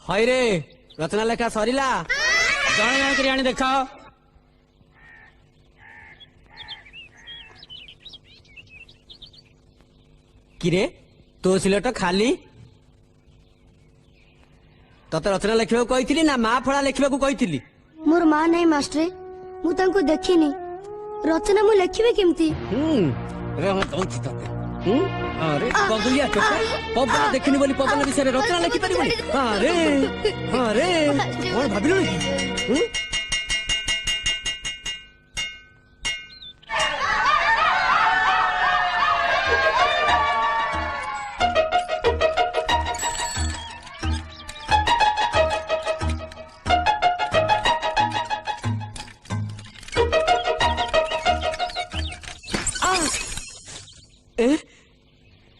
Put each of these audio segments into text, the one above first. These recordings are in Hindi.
हाय रे रचना लेखा सरीला जण जण करी आनी देख किरे तो सिलेट खाली तते रचना लेखा कही ना माँ फड़ा लेखा कही मोर माँ नहीं मास्टर मु तांको देखिनी रचना मु लेखिबे केमती अरे पगलिया पवन देखनी बोली पवन विषय रचना लिखि पारिबनी अरे अरे कोन भाबिलु कि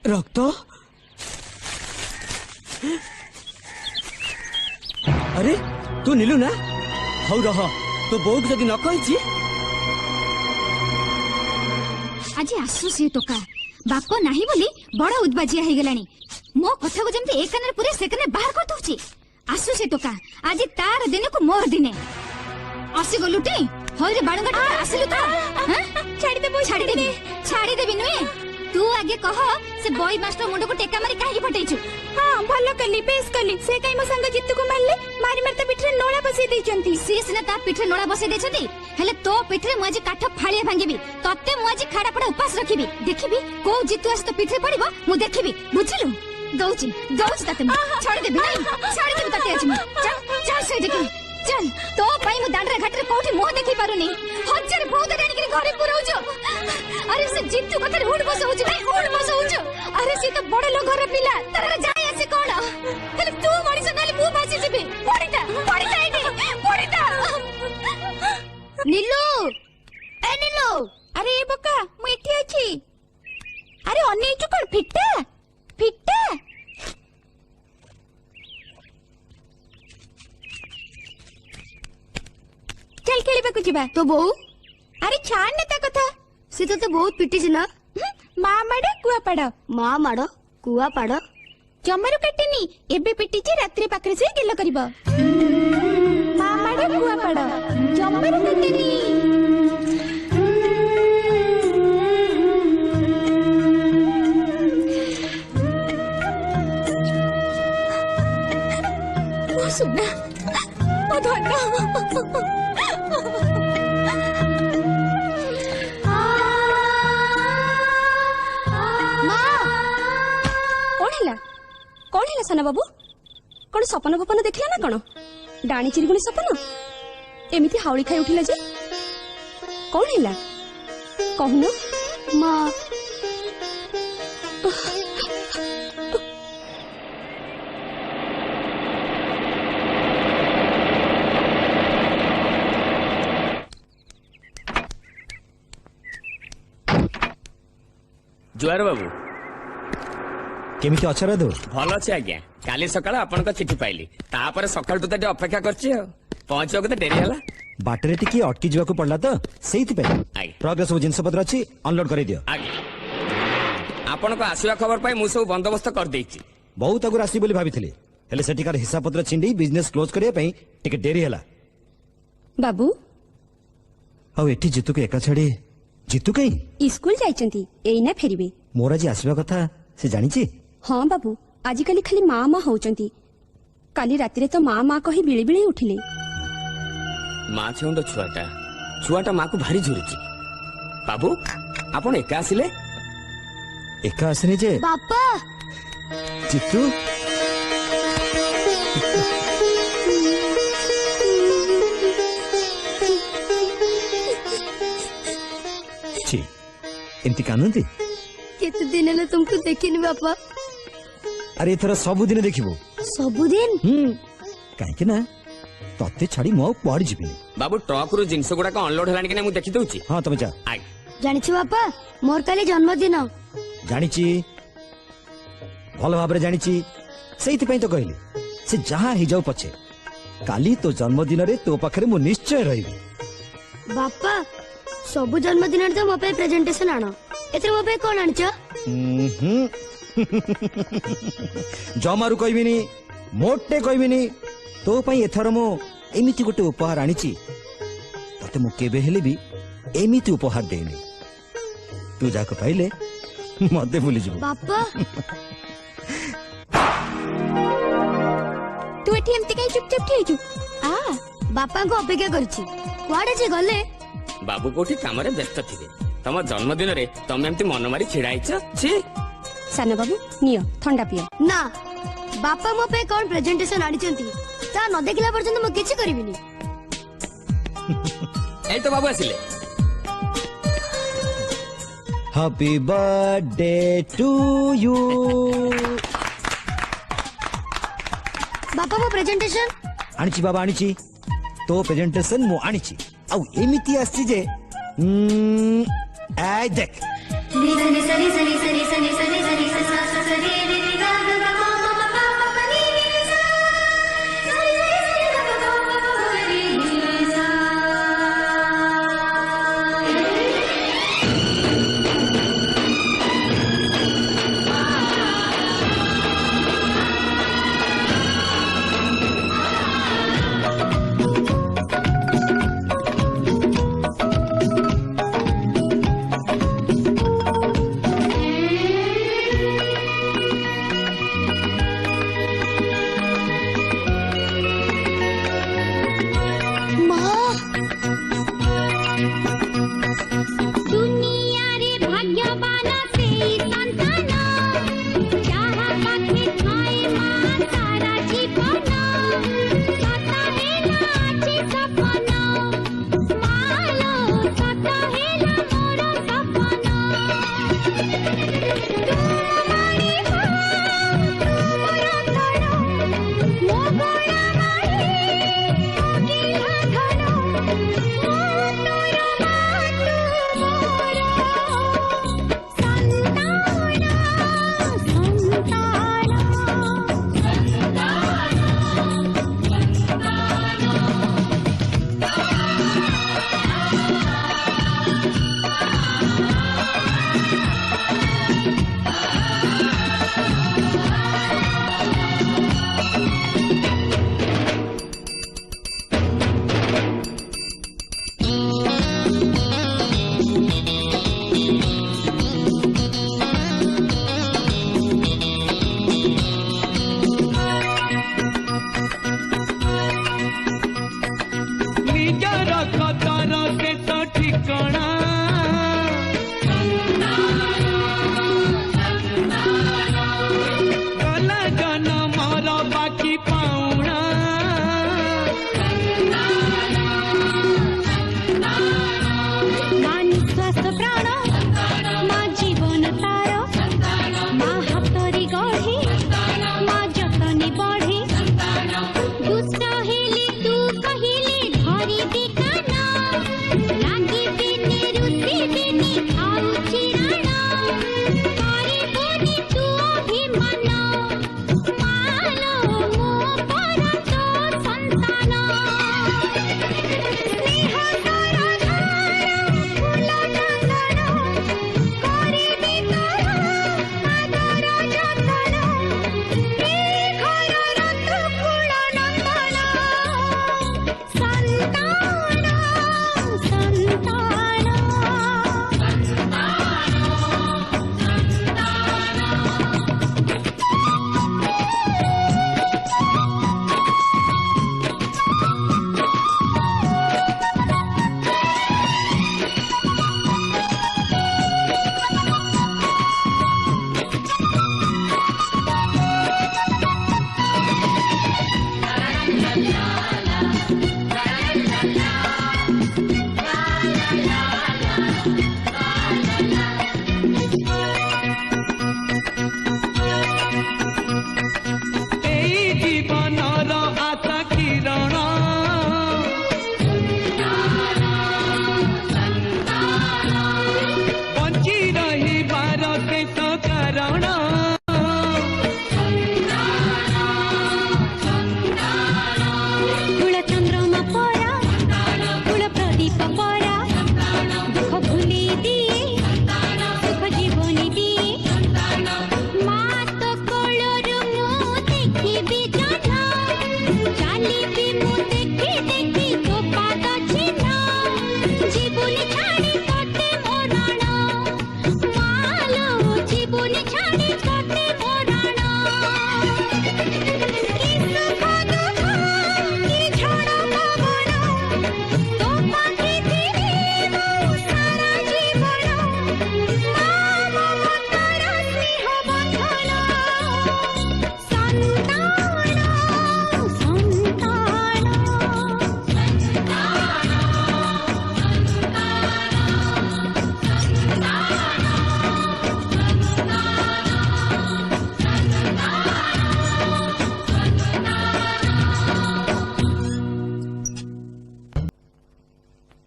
रक्त अरे तू नीलू ना हौ रह तो बोक जदि न कहिछि आज आसु से टोका बाप नाही बोली बड़ा उदबाजिया हे गेलानी मो कथा को जेमते एक कानर पूरे से कानर बाहर कर दउछि आसु से टोका आज तार दिन को मोर दिने आसी गलुटी होय रे बाणगटा आसिलु त हां छाड़ी देबी नुए तू आगे कह से बॉय मास्टर मुंड को टेका मारी काहे फटेइछु हां भलो कली बेस कली से काई मो संग जित्तु को मारले मारी मारता पिठरे नोळा बसै दैचंती सीस ने ता पिठरे नोळा बसै दैचंती हेले तो पिठरे मु आज काठ फाळिया भांगीबी तते मु आज खाडा पडा उपास रखिबी देखिबी को जित्तु आस तो पिठरे पड़िबो मु देखिबी बुझिलु दउची तते छोड़ देबी नहीं छोड़ देबी तते आज चल चल से देखि चल तो पाई मु दांडरे घाटरे कोठी मुह देखि पारुनी हजार बहुत रानी के घरे पुराउजो अरे से जित्तु कथरे उठ बसौछ नहीं उठ बसौछ अरे से तो बड़ लोग घर पिला तरे जाय आसे कोन हेले तू मड़ी से नाले मु बासी जिबे पड़ीता एडी नीलू अरे ए बका मु एठी अछि अरे अन्य छु कोन फिट्टा चल खेलिबा को जिबा तो बहु अरे छाड़ ने ता कथा से तो बहुत पिटी ना माँ माड़ कुआ पाड़ माँ माड़ कुआ पाड़ जमारू काटेनी एबे पिटी जे रात्रि पाखरे से गेल करबो माँ माड़ कुआ पाड़ जमारू काटेनी ओ सुना ओ धन्ना कौन है साना बाबू कौन सपन फपन देखला ना कौन डाणी चिरगुणी सपन एमिति हाउली खाई उठिला जे कौन हैला कहून माँ जुआर बाबू केमिति अछरा दो भल अच्छे आज्ञा काली सकाळ आपण को चिठी पाइली तापर सकाळ तो ते अपेक्षा करछि पहुंचो के देरी हला बाटरे टिकी अटकी जीवा को पड़ला तो सेहिति पे ट्रक सब जिंस पत्र अछि अनलोड करै दियो आज्ञा आपण को आसीवा खबर पाई मु सब बंदोबस्त कर देछि बहुत अगुर आसी बोली भाबिथिले हेले सेटिकार हिसाब पत्र छिंडी बिजनेस क्लोज करिया पई टिके देरी हला बाबू औ एठी जितु के एका छडी जितु कई स्कूल जाइचंती एइना फेरिबे मोरा जी आसीवा कथा से जानि छी हाँ बाबू आजिकाली खाली माँ माँ होचंती काली रातिरे तो माँ माँ कही बिली बिली उठिले माँ छुंड छुआटा माँ को भारी झुरुची बाबू आपण एका आसिले एका आसने जे बापा चित्तू छी एंती कानंती केते दिन ले तुमको देखिनी बापा अरे थोड़ा सबुदिन देखिबो सबुदिन काहे कि ना तते छाड़ी मो पड़ जिबी बाबू ट्रक रु जिंस गुडा को अनलोड हलानी कि मु देखि दउची हां तमे जा आइ जानि छी बापा मोर काली जन्मदिन जानि छी भलो भाबरे जानि छी सेहिति पई तो कहली से जहां ही जाऊ पछे काली तो जन्मदिन रे तो पाखरे मु निश्चय रहिबी बापा सबु जन्मदिन रे तो मो पे प्रेजेंटेशन आनो एते मो पे कोन आनछ जमारू कहबिनी मोटे कहबिनी तो पई एथर मो एमिति गोटे उपहार आनिची तते मु केबे हेले भी एमिति उपहार देनी तू जाको पाइले मते भूली जबो बापा तू एठी एमती काई चुपचाप ठेइछु आ बापा को अपेक्षा करछि कुआडे जे गले बाबू कोठी कामरे व्यस्त थिबे तम जन्मदिन रे तमे एमती मन मारी छिड़ाइछ छी सानो बाबू नियो ठंडा पियो ना बापा मो पे कौन प्रेजेंटेशन आनिचंती ता न देखिला पर्यंत मु किछि करिबिनी ए तो बाबू आसिले हैप्पी बर्थडे टू यू बापा मो प्रेजेंटेशन आनिची बाबा आनिची तो प्रेजेंटेशन मु आनिची आउ एमिति आसी जे आई देख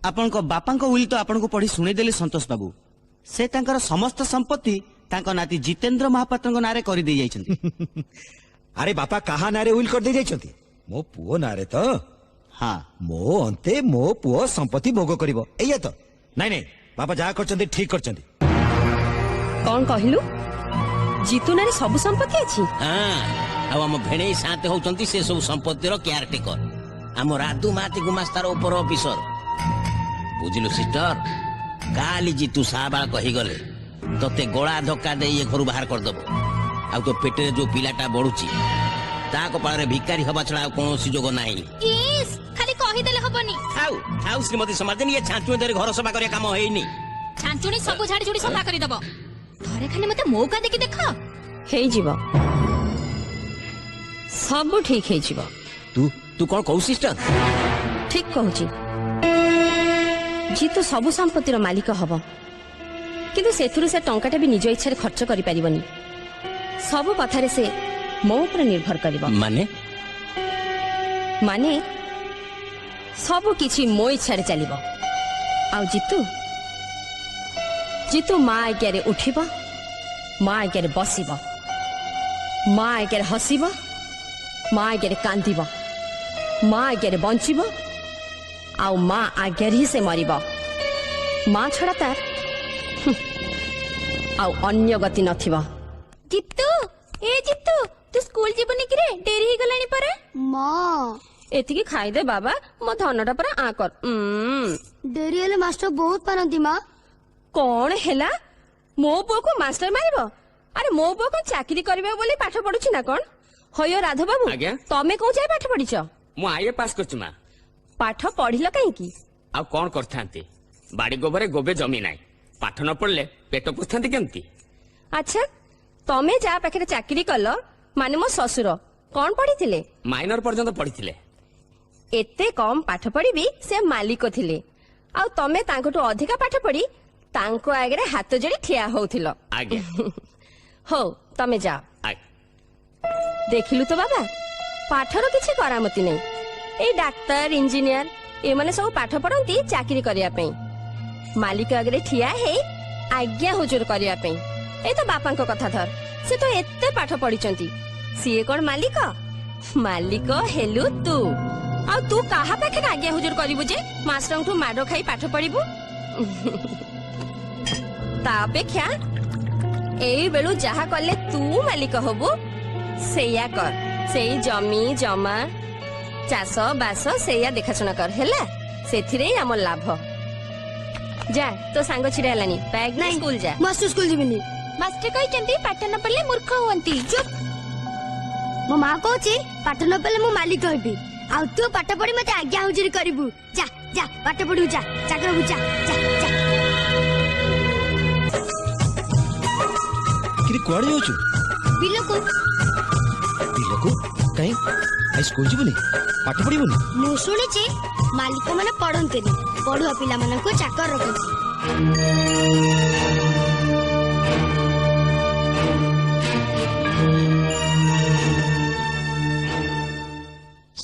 ଆପଣଙ୍କ ବାପାଙ୍କ ଉଇଲ ତ ଆପଣଙ୍କୁ ପଢି ଶୁଣେଇଦେଲେ ସନ୍ତୋଷ ବାବୁ। ସେ ତାଙ୍କର ସମସ୍ତ ସମ୍ପତ୍ତି ତାଙ୍କ ନାତି ଜିତେନ୍ଦ୍ର ମହାପାତ୍ରଙ୍କ ନାଁରେ କରିଦେଇ ଯାଇଛନ୍ତି। ଆରେ ବାପା କାହା ନାଁରେ ଉଇଲ କରିଦେଇ ଯାଇଛନ୍ତି? ମୋ ପୁଅ ନାଁରେ ତ। ହଁ, ମୋ ଅନ୍ତେ ମୋ ପୁଅ ସମ୍ପତ୍ତି ଭୋଗ କରିବ, ଏଇଆ ତ? ନାଇଁ ନାଇଁ ବାପା ଯାହା କରିଛନ୍ତି ଠିକ କରିଛନ୍ତି। କଣ କହିଲୁ? ଜିତୁ ନାଁରେ ସବୁ ସମ୍ପତ୍ତି ଅଛି? ହଁ, ଆଉ ଆମ ଭେଣେଇ ସାଥେ ହଉଛନ୍ତି ସେ ସବୁ ସମ୍ପତ୍ତିର କେୟାର ଟେକର, ଆମ ରାଧୁ ମାହାତି ଗୁମାସ୍ତାର ଉପର ଅଫିସର। ବୁଝିଲୁ ସିଷ୍ଟର, କାଲି ଜିତୁ ସାବାଳ କହିଗଲେ ତତେ ଗଳା ଧକ୍କା ଦେଇ ଏ ଘରୁ ବାହାର କରିଦବ। ଆଉ ତୋ ପେଟରେ ଯୋଉ ପିଲାଟା ବଢୁଛି ତା କପାଳରେ ଭିକାରୀ ହବା ଛଡା ଆଉ କୌଣସି ଯୋଗ ନାହିଁ। ଖାଲି କହିଦେଲେ ହବନି। ଆଉ ଆଉ ଶ୍ରୀମତୀ ସମାଜନ ଇଏ ଛାଞ୍ଚୁଣି ଧରି ଘର ସଫା କରିବା କାମ ହେଇନି। ଛାଞ୍ଚୁଣି ସବୁ ଝାଡି ଝୁଡି ସଫା କରିଦବ। ଥରେ ଖାଲି ମତେ ମୌକା ଦେଖି ଦେଖ। ହେଇଯିବ, ସବୁ ଠିକ ହେଇଯିବ। ତୁ କଣ କହୁ ସିଷ୍ଟର? ଠିକ କହୁଛି। ଜିତୁ ସବୁ ସମ୍ପତ୍ତିର ମାଲିକ ହବ, କିନ୍ତୁ ସେଥିରୁ ସେ ଟଙ୍କାଟା ବି ନିଜ ଇଚ୍ଛାରେ ଖର୍ଚ୍ଚ କରିପାରିବନି। ସବୁ କଥାରେ ସେ ମୋ ଉପରେ ନିର୍ଭର କରିବ। ମାନେ ସବୁ କିଛି ମୋ ଇଚ୍ଛାରେ ଚାଲିବ। ଆଉ ଜିତୁ ମା ଆଜ୍ଞାରେ ଉଠିବ, ମା ଆଜ୍ଞାରେ ବସିବ, ମା ଆଜ୍ଞାରେ ହସିବ, ମା ଆଜ୍ଞାରେ କାନ୍ଦିବ, ମା ଆଜ୍ଞାରେ ବଞ୍ଚିବ, ଆଉ ମା ଆଜ୍ଞାରେ ହିଁ ସେ ମରିବ। ମା ଛଡା ତାର ଆଉ ଅନ୍ୟ ଗତି ନଥିବ। ଜିତୁ, ଏ ଜିତୁ, ତୁ ସ୍କୁଲ ଯିବୁନି କିରେ? ଡେରି ହେଇଗଲାଣି ପରା। ମା ଏତିକି ଖାଇଦେ ବାବା, ମୋ ଧନଟା ପରା ଆ କର। ଡେରି ହେଲେ ମାଷ୍ଟର ବହୁତ ପାରନ୍ତି ମା। କଣ ହେଲା? ମୋ ପୁଅକୁ ମାଷ୍ଟର ମାରିବ? ଆରେ ମୋ ପୁଅ କଣ ଚାକିରି କରିବ ବୋଲି ପାଠ ପଢୁଛି ନା କଣ? ହୟ ରାଧ ବାବୁ, ଆଜ୍ଞା? ତମେ କୋଉ ଯାଏ ପାଠ ପଢିଛ? ମୁଁ ଆଇଏ ପାସ୍ କରିଛି ମା। ପାଠ ପଢିଲ କାହିଁକି? ଆଉ କଣ କରିଥାନ୍ତି, ବାଡି ଗୋବରେ ଗୋବେ ଜମି ନାହିଁ। ପାଠ ନ ପଢିଲେ ପେଟ ପୋଷିଥାନ୍ତି କେମିତି? ଆଚ୍ଛା, ତମେ ଯାହା ପାଖରେ ଚାକିରି କଲ, ମାନେ ମୋ ଶ୍ୱଶୁର କଣ ପଢିଥିଲେ? ମାଇନର ପର୍ଯ୍ୟନ୍ତ ପଢିଥିଲେ। ଏତେ କମ ପାଠ ପଢି ବି ସେ ମାଲିକ ଥିଲେ, ଆଉ ତମେ ତାଙ୍କଠୁ ଅଧିକା ପାଠ ପଢି ତାଙ୍କ ଆଗରେ ହାତ ଯୋଡି ଠିଆ ହଉଥିଲ। ଆଜ୍ଞା। ହଉ ତମେ ଯାଅ। ଆଜ୍ଞା। ଦେଖିଲୁ ତ ବାବା, ପାଠର କିଛି କରାମତି ନାହିଁ। ଏଇ ଡାକ୍ତର, ଇଞ୍ଜିନିୟର ଏମାନେ ସବୁ ପାଠ ପଢନ୍ତି ଚାକିରି କରିବା ପାଇଁ, ମାଲିକ ଆଗରେ ଠିଆ ହେଇ ଆଜ୍ଞା ହୁଜୁର କରିବା ପାଇଁ। ଏଇ ତ ବାପାଙ୍କ କଥା ଧର, ସେ ତ ଏତେ ପାଠ ପଢିଛନ୍ତି, ସିଏ କଣ ମାଲିକ? ମାଲିକ ହେଲୁ ତୁ। ଆଉ ତୁ କାହା ପାଖରେ ଆଜ୍ଞା ହୁଜୁର କରିବୁ ଯେ ମାଷ୍ଟରଙ୍କଠୁ ମାଡ ଖାଇ ପାଠ ପଢିବୁ? ତା ଅପେକ୍ଷା ଏଇ ବେଳୁ ଯାହା କଲେ ତୁ ମାଲିକ ହବୁ ସେଇଆ କର। ସେଇ ଜମି ଜମା, ଚାଷ ବାସ ସେଇଆ ଦେଖାଶୁଣା କର, ହେଲା? ସେଥିରେ ଆମ ଲାଭ। ଯା, ତୋ ସାଙ୍ଗ ଛିଡା ହେଲାନି, ବ୍ୟାଗ ନେଇ ସ୍କୁଲ ଯା। ମାଷ୍ଟର ସ୍କୁଲ ଯିବିନି। ମାଷ୍ଟର କହିଛନ୍ତି ପାଠ ନ ପଢିଲେ ମୂର୍ଖ ହୁଅନ୍ତି। ଚୁପ୍। ମୋ ମା କହୁଛି ପାଠ ନ ପଢିଲେ ମୁଁ ମାଲିକ ହେବି, ଆଉ ତୁ ପାଠ ପଢି ମତେ ଆଜ୍ଞା ହୁଜୁରି କରିବୁ। ଯା ଯା ପାଠ ପଢିବୁ, ଯା ଚାକର ହବୁ, ଯା ଯା ଯା। କିରେ କୁଆଡେ ଯାଉଛୁ? ବିଲକୁ। ବିଲକୁ? କାଇଁ ଆଇ ସ୍କୁଲ ଯିବୁନି? ପାଠ ପଢିବୁନି? ମୁଁ ଶୁଣିଛି ମାଲିକ ମାନେ ପଢନ୍ତିନି, ପଢୁଆ ପିଲାମାନଙ୍କୁ ଚାକର ରଖନ୍ତି।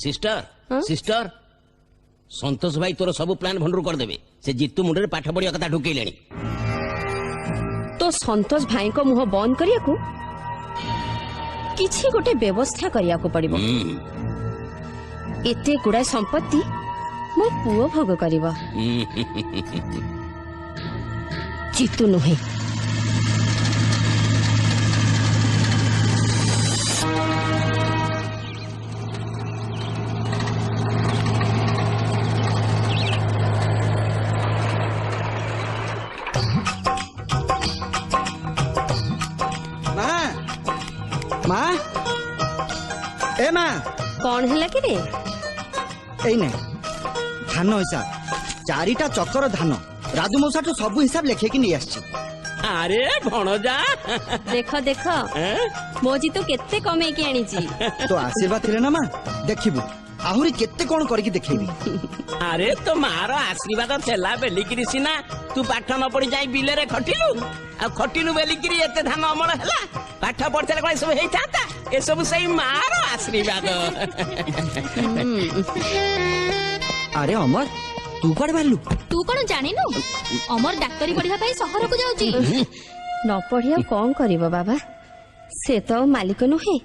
ସିଷ୍ଟର, ସନ୍ତୋଷ ଭାଇ ତୋର ସବୁ ପ୍ଲାନ ଭଣ୍ଡୁର କରିଦେବେ। ସେ ଜିତୁ ମୁଣ୍ଡରେ ପାଠ ପଢିବା କଥା ଢୁକେଇଲେଣି। ତ ସନ୍ତୋଷ ଭାଇଙ୍କ ମୁହଁ ବନ୍ଦ କରିବାକୁ କିଛି ଗୋଟେ ବ୍ୟବସ୍ଥା କରିବାକୁ ପଡିବ। ଏତେ ଗୁଡାଏ ସମ୍ପତ୍ତି ମୋ ପୁଅ ଭୋଗ କରିବ, ଜିତୁ ନୁହେଁ। ମା, ଏ ମା, କଣ ହେଲା କି ରେ? ଏଇ ନେ ଧାନ ହିସାବ, 4ଟା ଚକର ଧାନ। ରାଧୁ ମଉସାଠୁ ସବୁ ହିସାବ ଲେଖେଇକି ନେଇ ଆସିଛି। ଆରେ ଭଣଜା, ଦେଖ ଦେଖ ମୋ ଜିତୁ କେତେ କମେଇକି ଆଣିଛି। ତୋ ଆଶୀର୍ବାଦ ଥିଲେ ନା ମା, ଦେଖିବୁ ଆହୁରି କେତେ କଣ କରିକି ଦେଖେଇବି। ଆରେ ତୋ ମାର ଆଶୀର୍ବାଦ ଥିଲା ବେଲିକିରି ସିନା ତୁ ପାଠ ନ ପଢି ଯାଇ ବିଲରେ ଖଟିଲୁ, ଆଉ ଖଟିଲୁ ବେଲିକିରି ଏତେ ଧାନ ଅମଳ ହେଲା। ପାଠ ପଢିଥିଲେ କଣ ଏସବୁ ହେଇଥାନ୍ତା? ଏସବୁ ସେଇ ମାର ଆଶୀର୍ବାଦ। ଆରେ ଅମର, तू कुआडे बाहरलु तू कौन जानिनु अमर डाक्तरी पढ़िया पाई सहर को जाउची न पढ़ी ଆଉ କଣ କରିବ ବାବା ସେ ତ ଆଉ ମାଲିକ ନୁହେଁ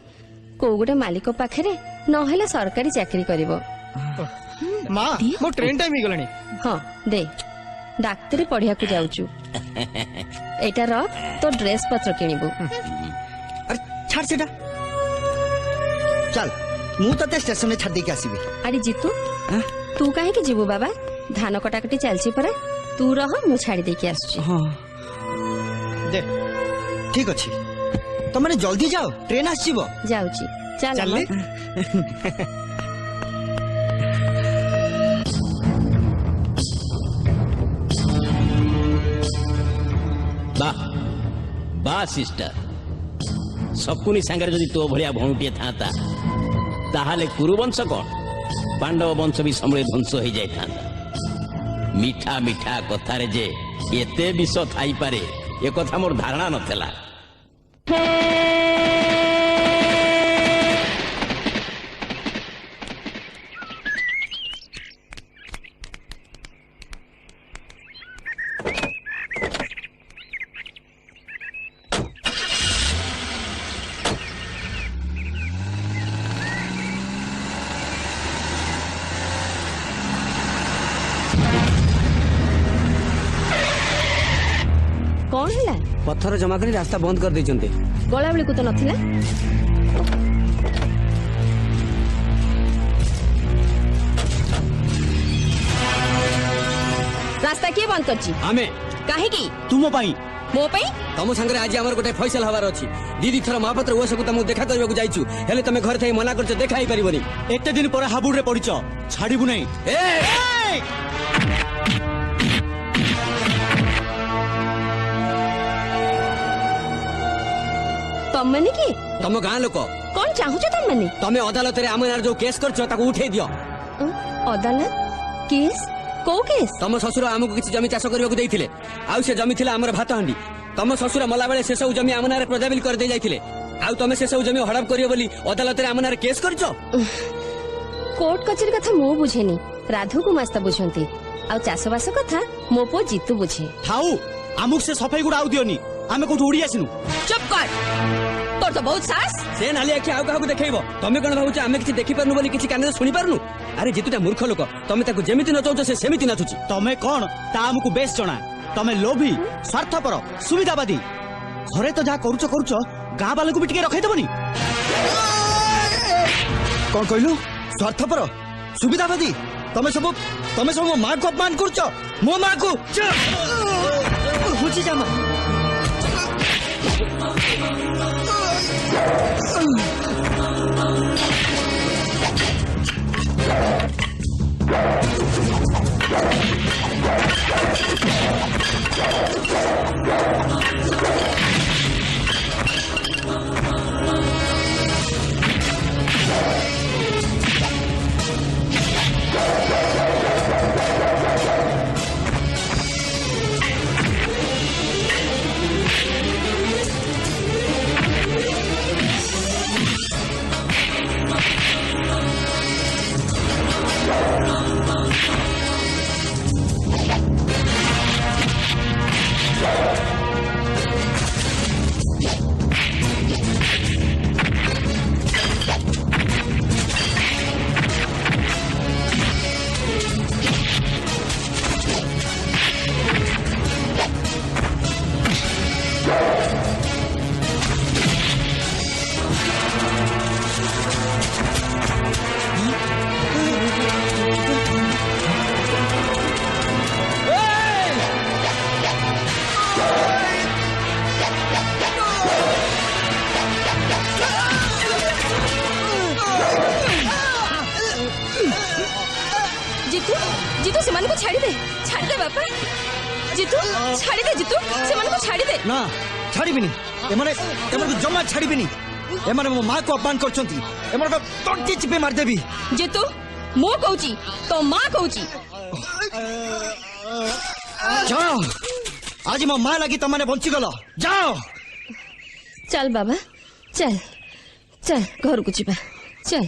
କୋଉ ଗୋଟେ ମାଲିକ ପାଖରେ ନହେଲେ ସରକାରୀ ଚାକିରି କରିବ ମା ମୋ ଟ୍ରେନ୍ ଟାଇମ୍ ହେଇଗଲାଣି ହଁ ଦେ ଡାକ୍ତରୀ ପଢିବାକୁ ଯାଉଛୁ ଏଇଟା ରଖ ତୋ ଡ୍ରେସ ପତ୍ର କିଣିବୁ अरे छाड़ सेटा चल मु तते स्टेशन में छाड़ देके आसीबी ଆରେ ଜିତୁ ତୁ କାହିଁକି ଯିବୁ ବାବା ଧାନ କଟାକଟି ଚାଲିଛି ପରା ତୁ ରହ ମୁଁ ଛାଡି ଦେଇକି ଆସୁଛି दे ठीक अछि तो माने जल्दी जाओ ट्रेन आसीबो ଯାଉଛି ଚାଲ ଚାଲେ। वाह वाह सिस्टर शकुनी सांगरे जदि तो भलिया भौंटिए थाता ताहाले कुरुवंश कौन पांडव वंश भी समूले ध्वंस हो जाए थाता मीठा मीठा कथारे जे एते विष थाई पारे ए कथा मोर धारणा नथेला କଣ ହେଲା पत्थर जमा करी रास्ता बंद कर देइचंते ଗଳା ବେଳକୁ ତ ନଥିଲା ରାସ୍ତା କିଏ ବନ୍ଦ କରିଛି आमे କାହିଁକି तुम पाई ମୋ ପାଇଁ तम संगे आज हमर गोटे फैसला हवार अछि दीदी थर महापात्र ओसको तुमको देखा करबा जाइछु हेले तमे घर थई मना करछ देखा ही परिबनी एते दिन पर हाबुड़ रे पड़िच छाड़ीबु नहीं ତମମାନେ କି तम गां लोक କଣ ଚାହୁଁଛ ତମମାନେ तमे अदालत रे आमनार जो केस करछ ताको उठे दियो ଅଦାଲତ କେସ୍ କୋଉ କେସ୍ तम ससुर हमको किछि जमी चाष करबा देइथिले आउ से जमी थिला हमर भात हांडी तम ससुर मला बेले से सब जमी आमनार प्रजाबिल कर दे जाइथिले आउ तमे से सब जमी हड़प करियो बोली अदालत रे आमनार केस करछ କୋର୍ଟ କଚେରୀ କଥା ମୁଁ ବୁଝେନି ରାଧୁ କୁମାସ୍ତା ବୁଝନ୍ତି ଆଉ ଚାଷବାସ କଥା ମୋ ପୁଅ ଜିତୁ ବୁଝେ ଥାଉ ଆମକୁ ସେ ସଫେଇ ଗୁଡା ଆଉ ଦିଅନି ଆମେ କୋଉଠୁ ଉଡି ଆସିନୁ ଚୁପ କର ତୋର ତ ବହୁତ ସାହସ से नाली आखि आउ काहू देखैबो तमे कोन भाउछ आमे किछि देखि परनु बोली किछि काने सुनि परनु अरे जेतुटा मूर्ख लोक तमे ताको जेमिति नचौछ से सेमिति नाचुची तमे कौन ता हमको बेस जणा तमे लोभी स्वार्थपर सुविधावादी घरे तो जहाँ करूच करूच गाँ वाले को भी टिके रखै देबनी कौन कहलु स्वार्थपर सुविधावादी तमे सब मो मां को अपमान करूच मो मां को हुची जामा जीतू से मन को छाड़ी दे बापा जीतू छाड़ी दे जीतू से मन को छाड़ी दे ना छाड़ीबिनी एमाने को जमा छाड़ीबिनी एमाने मो मां को अपमान करछंती एमाने को तंटी चिपे मार देबी जीतू मो कहूची तो मां कहूची जाओ आज मो मां लगी तमने बंची गलो जाओ चल बाबा चल चल घर को जीवा चल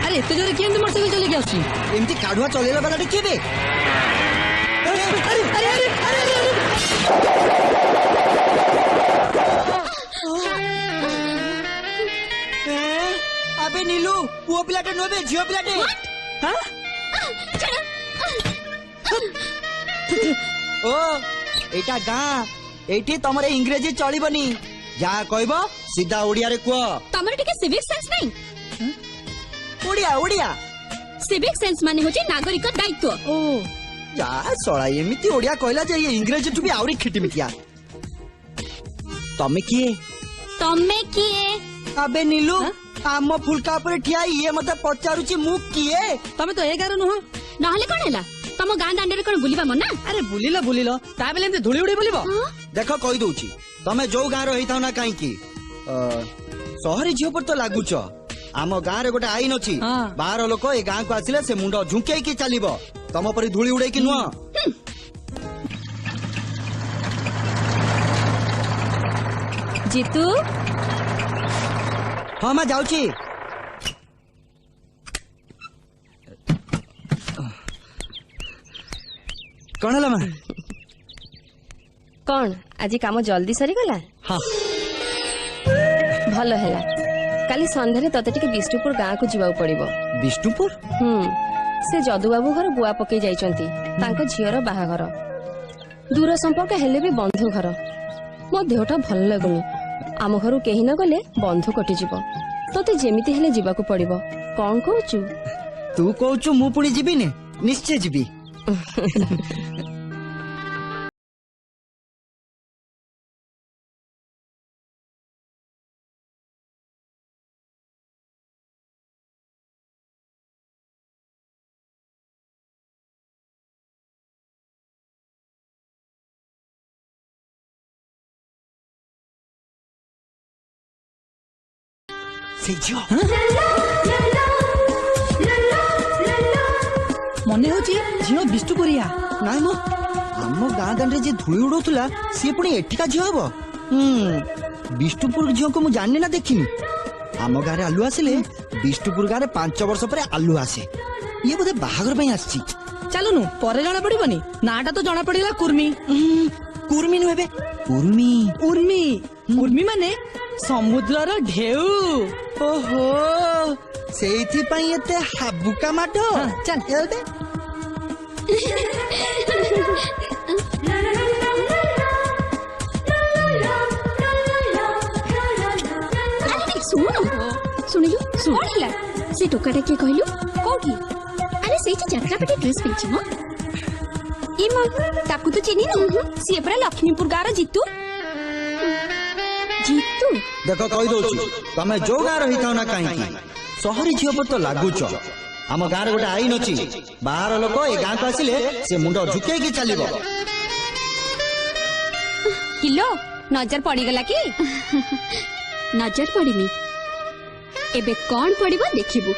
ଆରେ ଏତେ ଜୋରେ କେମିତି ମୋଟରସାଇକେଲ ଚଲେଇକି ଆସୁଛି? ଏମିତି କାଢୁଆ ଚଲେଇଲା ବାଲାଟି କିଏ ବେ? আবে নীলু পুଅ ପିଲାଟେ ନୁହେଁ ବେ ଝିଅ ପିଲାଟେ। ଓ ଏଇଟା ଗାଁ, ଏଇଠି ତମର ଇଂରେଜୀ ଚଳିବନି, ଯାହା କହିବ ସିଧା ଓଡିଆରେ କୁହ। ତମର ଟିକେ ସିଭିକ୍ ସେନ୍ସ ନାହିଁ। ଓଡିଆ ଓଡିଆ ସିଭିକ୍ ସେନ୍ସ ମାନେ ହଉଛି ନାଗରିକ ଦାୟିତ୍ୱ। ଓ ଯା ଶଳା ଏମିତି ଓଡିଆ କହିଲା ଯେ ଇଏ ଇଂରେଜୀଠୁ ବି ଆହୁରି ଖିଟିମିଟିଆ। ତମେ କିଏ? ତମେ କିଏ? ଆବେ नीलू ଆମ ଫୁଲକା ଉପରେ ଠିଆ ଇଏ ମତେ ପଚାରୁଛି ମୁଁ କିଏ? ତମେ ତ ଏ ଗାଁର ନୁହଁ। ନହେଲେ କଣ ହେଲା? ତମ ଗାଁ ଦାଣ୍ଡରେ କଣ ବୁଲିବା ମନା? ଆରେ ବୁଲିଲ ତା ବେଲେ ଏମିତି ଧୂଳି ଉଡେଇ ବୁଲିବ? ଦେଖ କହିଦଉଛି, ତମେ ଯୋଉ ଗାଁର ହେଇଥାଉ ନା କାହିଁକି ସହରୀ ଝିଅ ପରି ତ ଲାଗୁଛ। ଆମ ଗାଁରେ ଗୋଟେ ଆଇନ ଅଛି, ବାହାର ଲୋକ ଏ ଗାଁକୁ ଆସିଲେ ସେ ମୁଣ୍ଡ ଝୁଙ୍କେଇକି ଚାଲିବ, ତମ ପରି ଧୂଳି ଉଡେଇକି ନୁହଁ। ଜିତୁ ହଁ ମା ଯାଉଛି। କଣ ହେଲା ମା? କଣ ଆଜି କାମ ଜଲ୍ଦି ସରିଗଲା? ହଁ ଭଲ ହେଲା। କାଲି ସନ୍ଧ୍ୟାରେ ତତେ ଟିକେ ବିଷ୍ଣୁପୁର ଗାଁକୁ ଯିବାକୁ ପଡିବ। ବିଷ୍ଣୁପୁର? ସେ ଯଦୁବାବୁ ଘର ଗୁଆ ପକେଇ ଯାଇଛନ୍ତି, ତାଙ୍କ ଝିଅର ବାହାଘର। ଦୂର ସମ୍ପର୍କ ହେଲେ ବି ବନ୍ଧୁ ଘର। ମୋ ଦେହଟା ଭଲ ଲାଗୁନି, ଆମ ଘରୁ କେହି ନ ଗଲେ ବନ୍ଧୁ କଟିଯିବ। ତତେ ଯେମିତି ହେଲେ ଯିବାକୁ ପଡିବ, କଣ କହୁଛୁ? ତୁ କହୁଛୁ ମୁଁ ପୁଣି ଯିବିନି? ନିଶ୍ଚୟ ଯିବି। ସେଇ ଝିଅ ମନେ ହଉଛି ଝିଅ ବିଷ୍ଣୁପୁରିଆ। ନାଇଁ ମ ଆମ ଗାଁ ଦାଣ୍ଡରେ ଯିଏ ଧୂଳି ଉଡଉଥିଲା ସିଏ ପୁଣି ଏଠିକା ଝିଅ ହବ? ବିଷ୍ଣୁପୁର ଝିଅକୁ ମୁଁ ଜାଣିନି ନା ଦେଖିନି। ଆମ ଗାଁରେ ଆଲୁ ଆସିଲେ ବିଷ୍ଣୁପୁର ଗାଁରେ 5 ବର୍ଷ ପରେ ଆଲୁ ଆସେ। ଇଏ ବୋଧେ ବାହାଘର ପାଇଁ ଆସିଛି। ଚାଲୁନୁ ପରେ ଜଣା ପଡିବନି। ନାଟା ତ ଜଣା ପଡିଲା କୁର୍ମି। କୁର୍ମି ନୁହେଁ ବେ ଉର୍ମି। ଉର୍ମି ଉର୍ମି ମାନେ ସମୁଦ୍ରର ଢେଉ। ଓହୋ ସେଇଥିପାଇଁ ଏତେ ହାବୁକା ମାଡ। ଚାଲ ଶୁଣିଲୁ କଣ ହେଲା? ସେ ଟୋକାଟା କିଏ କହିଲୁ? କୋଉଠି? ଆରେ ସେଇଠି ଯାତ୍ରାପାଟି ଡ୍ରେସ୍ ପିନ୍ଧିଛି ମ। ତାକୁ ତୁ ଚିହ୍ନିନୁ? ସିଏ ପରା ଲକ୍ଷ୍ମୀପୁର ଗାଁର ଜିତୁ। ଜିତୁ ଦେଖ କହିଦଉଛି, ତମେ ଯୋଉ ଗାଁର ହେଇଥାଉ ନା କାହିଁକି ସହରୀ ଝିଅ ପରି ତ ଲାଗୁଛ। ଆମ ଗାଁରେ ଗୋଟେ ଆଇନ ଅଛି, ବାହାର ଲୋକ ଏ ଗାଁକୁ ଆସିଲେ ସେ ମୁଣ୍ଡ ଝୁକେଇକି ଚାଲିବ। କିଲୋ ନଜର ପଡିଗଲା କି? ନଜର ପଡିନି, ଏବେ କଣ ପଡିବ ଦେଖିବୁ।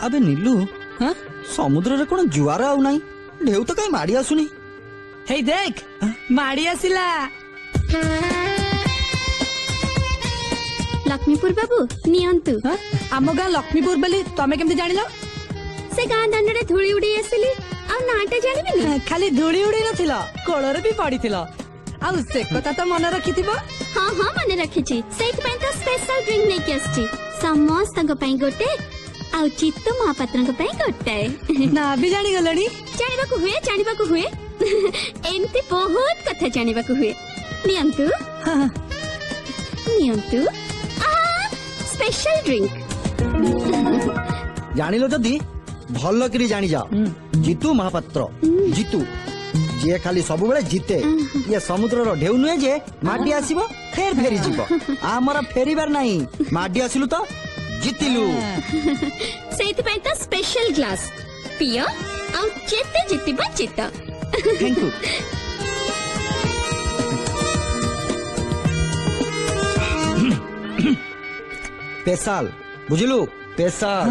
আবে নীলু সমুদ্ରରେ କଣ ଜୁଆର ଆଉ ନାହିଁ? ଢେଉ ତ କାଇଁ ମାଡି ଆସୁନି। ହେଇ ଦେଖ ମାଡି ଆସିଲା। ଲକ୍ଷ୍ମୀପୁର ବାବୁ ନିଅନ୍ତୁ। ଆମ ଗାଁ ଲକ୍ଷ୍ମୀପୁର ବୋଲି ତମେ କେମିତି ଜାଣିଲ? ସେ ଗାଁ ଦାଣ୍ଡରେ ଧୂଳି ଉଡେଇ ଆସିଲି, ଆଉ ନାଟା ଜାଣିବିନି? ଖାଲି ଧୂଳି ଉଡେଇ ନଥିଲ, କୋଳରେ ବି ପଡିଥିଲ। ଆଉ ସେ କଥା ତ ମନେ ରଖିଥିବ। ହଁ ମନେ ରଖିଛି, ସେଇଥିପାଇଁ ତ ସ୍ପେଶାଲ ଡ୍ରିଙ୍କ ନେଇକି ଆସିଛି ସମସ୍ତଙ୍କ ପାଇଁ ଗୋଟେ, ଆଉ ଚିତ୍ତ ମହାପାତ୍ରଙ୍କ ପାଇଁ ଗୋଟାଏ। ନା ବି ଜାଣିଗଲଣି। ଜାଣିବାକୁ ହୁଏ ଏମିତି ବହୁତ କଥା ଜାଣିବାକୁ ହୁଏ। ନିଅନ୍ତୁ ନିଅନ୍ତୁ ସ୍ପେଶାଲ ଡ୍ରିଙ୍କ। ଜାଣିଲ ଯଦି ଭଲ କରି ଜାଣି ଯାଅ ଜିତୁ ମହାପାତ୍ର ଜିତୁ ଯିଏ ଖାଲି ସବୁବେଳେ ଜିତେ। ଇଏ ସମୁଦ୍ରର ଢେଉ ନୁହେଁ ଯେ ମାଡି ଆସିବ ଫେର ଫେରି ଯିବ। ଆମର ଫେରିବାର ନାହିଁ, ମାଡି ଆସିଲୁ ତ ଜିତିଲୁ। ସେଇଥିପାଇଁ ତ ସ୍ପେଶାଲ ଗ୍ଲାସ ପିଅ ଆଉ ଯେତେ ଜିତିବ ଜିତ। Thank you. ସ୍ପେଶାଲ ବୁଝିଲୁ ସ୍ପେଶାଲ।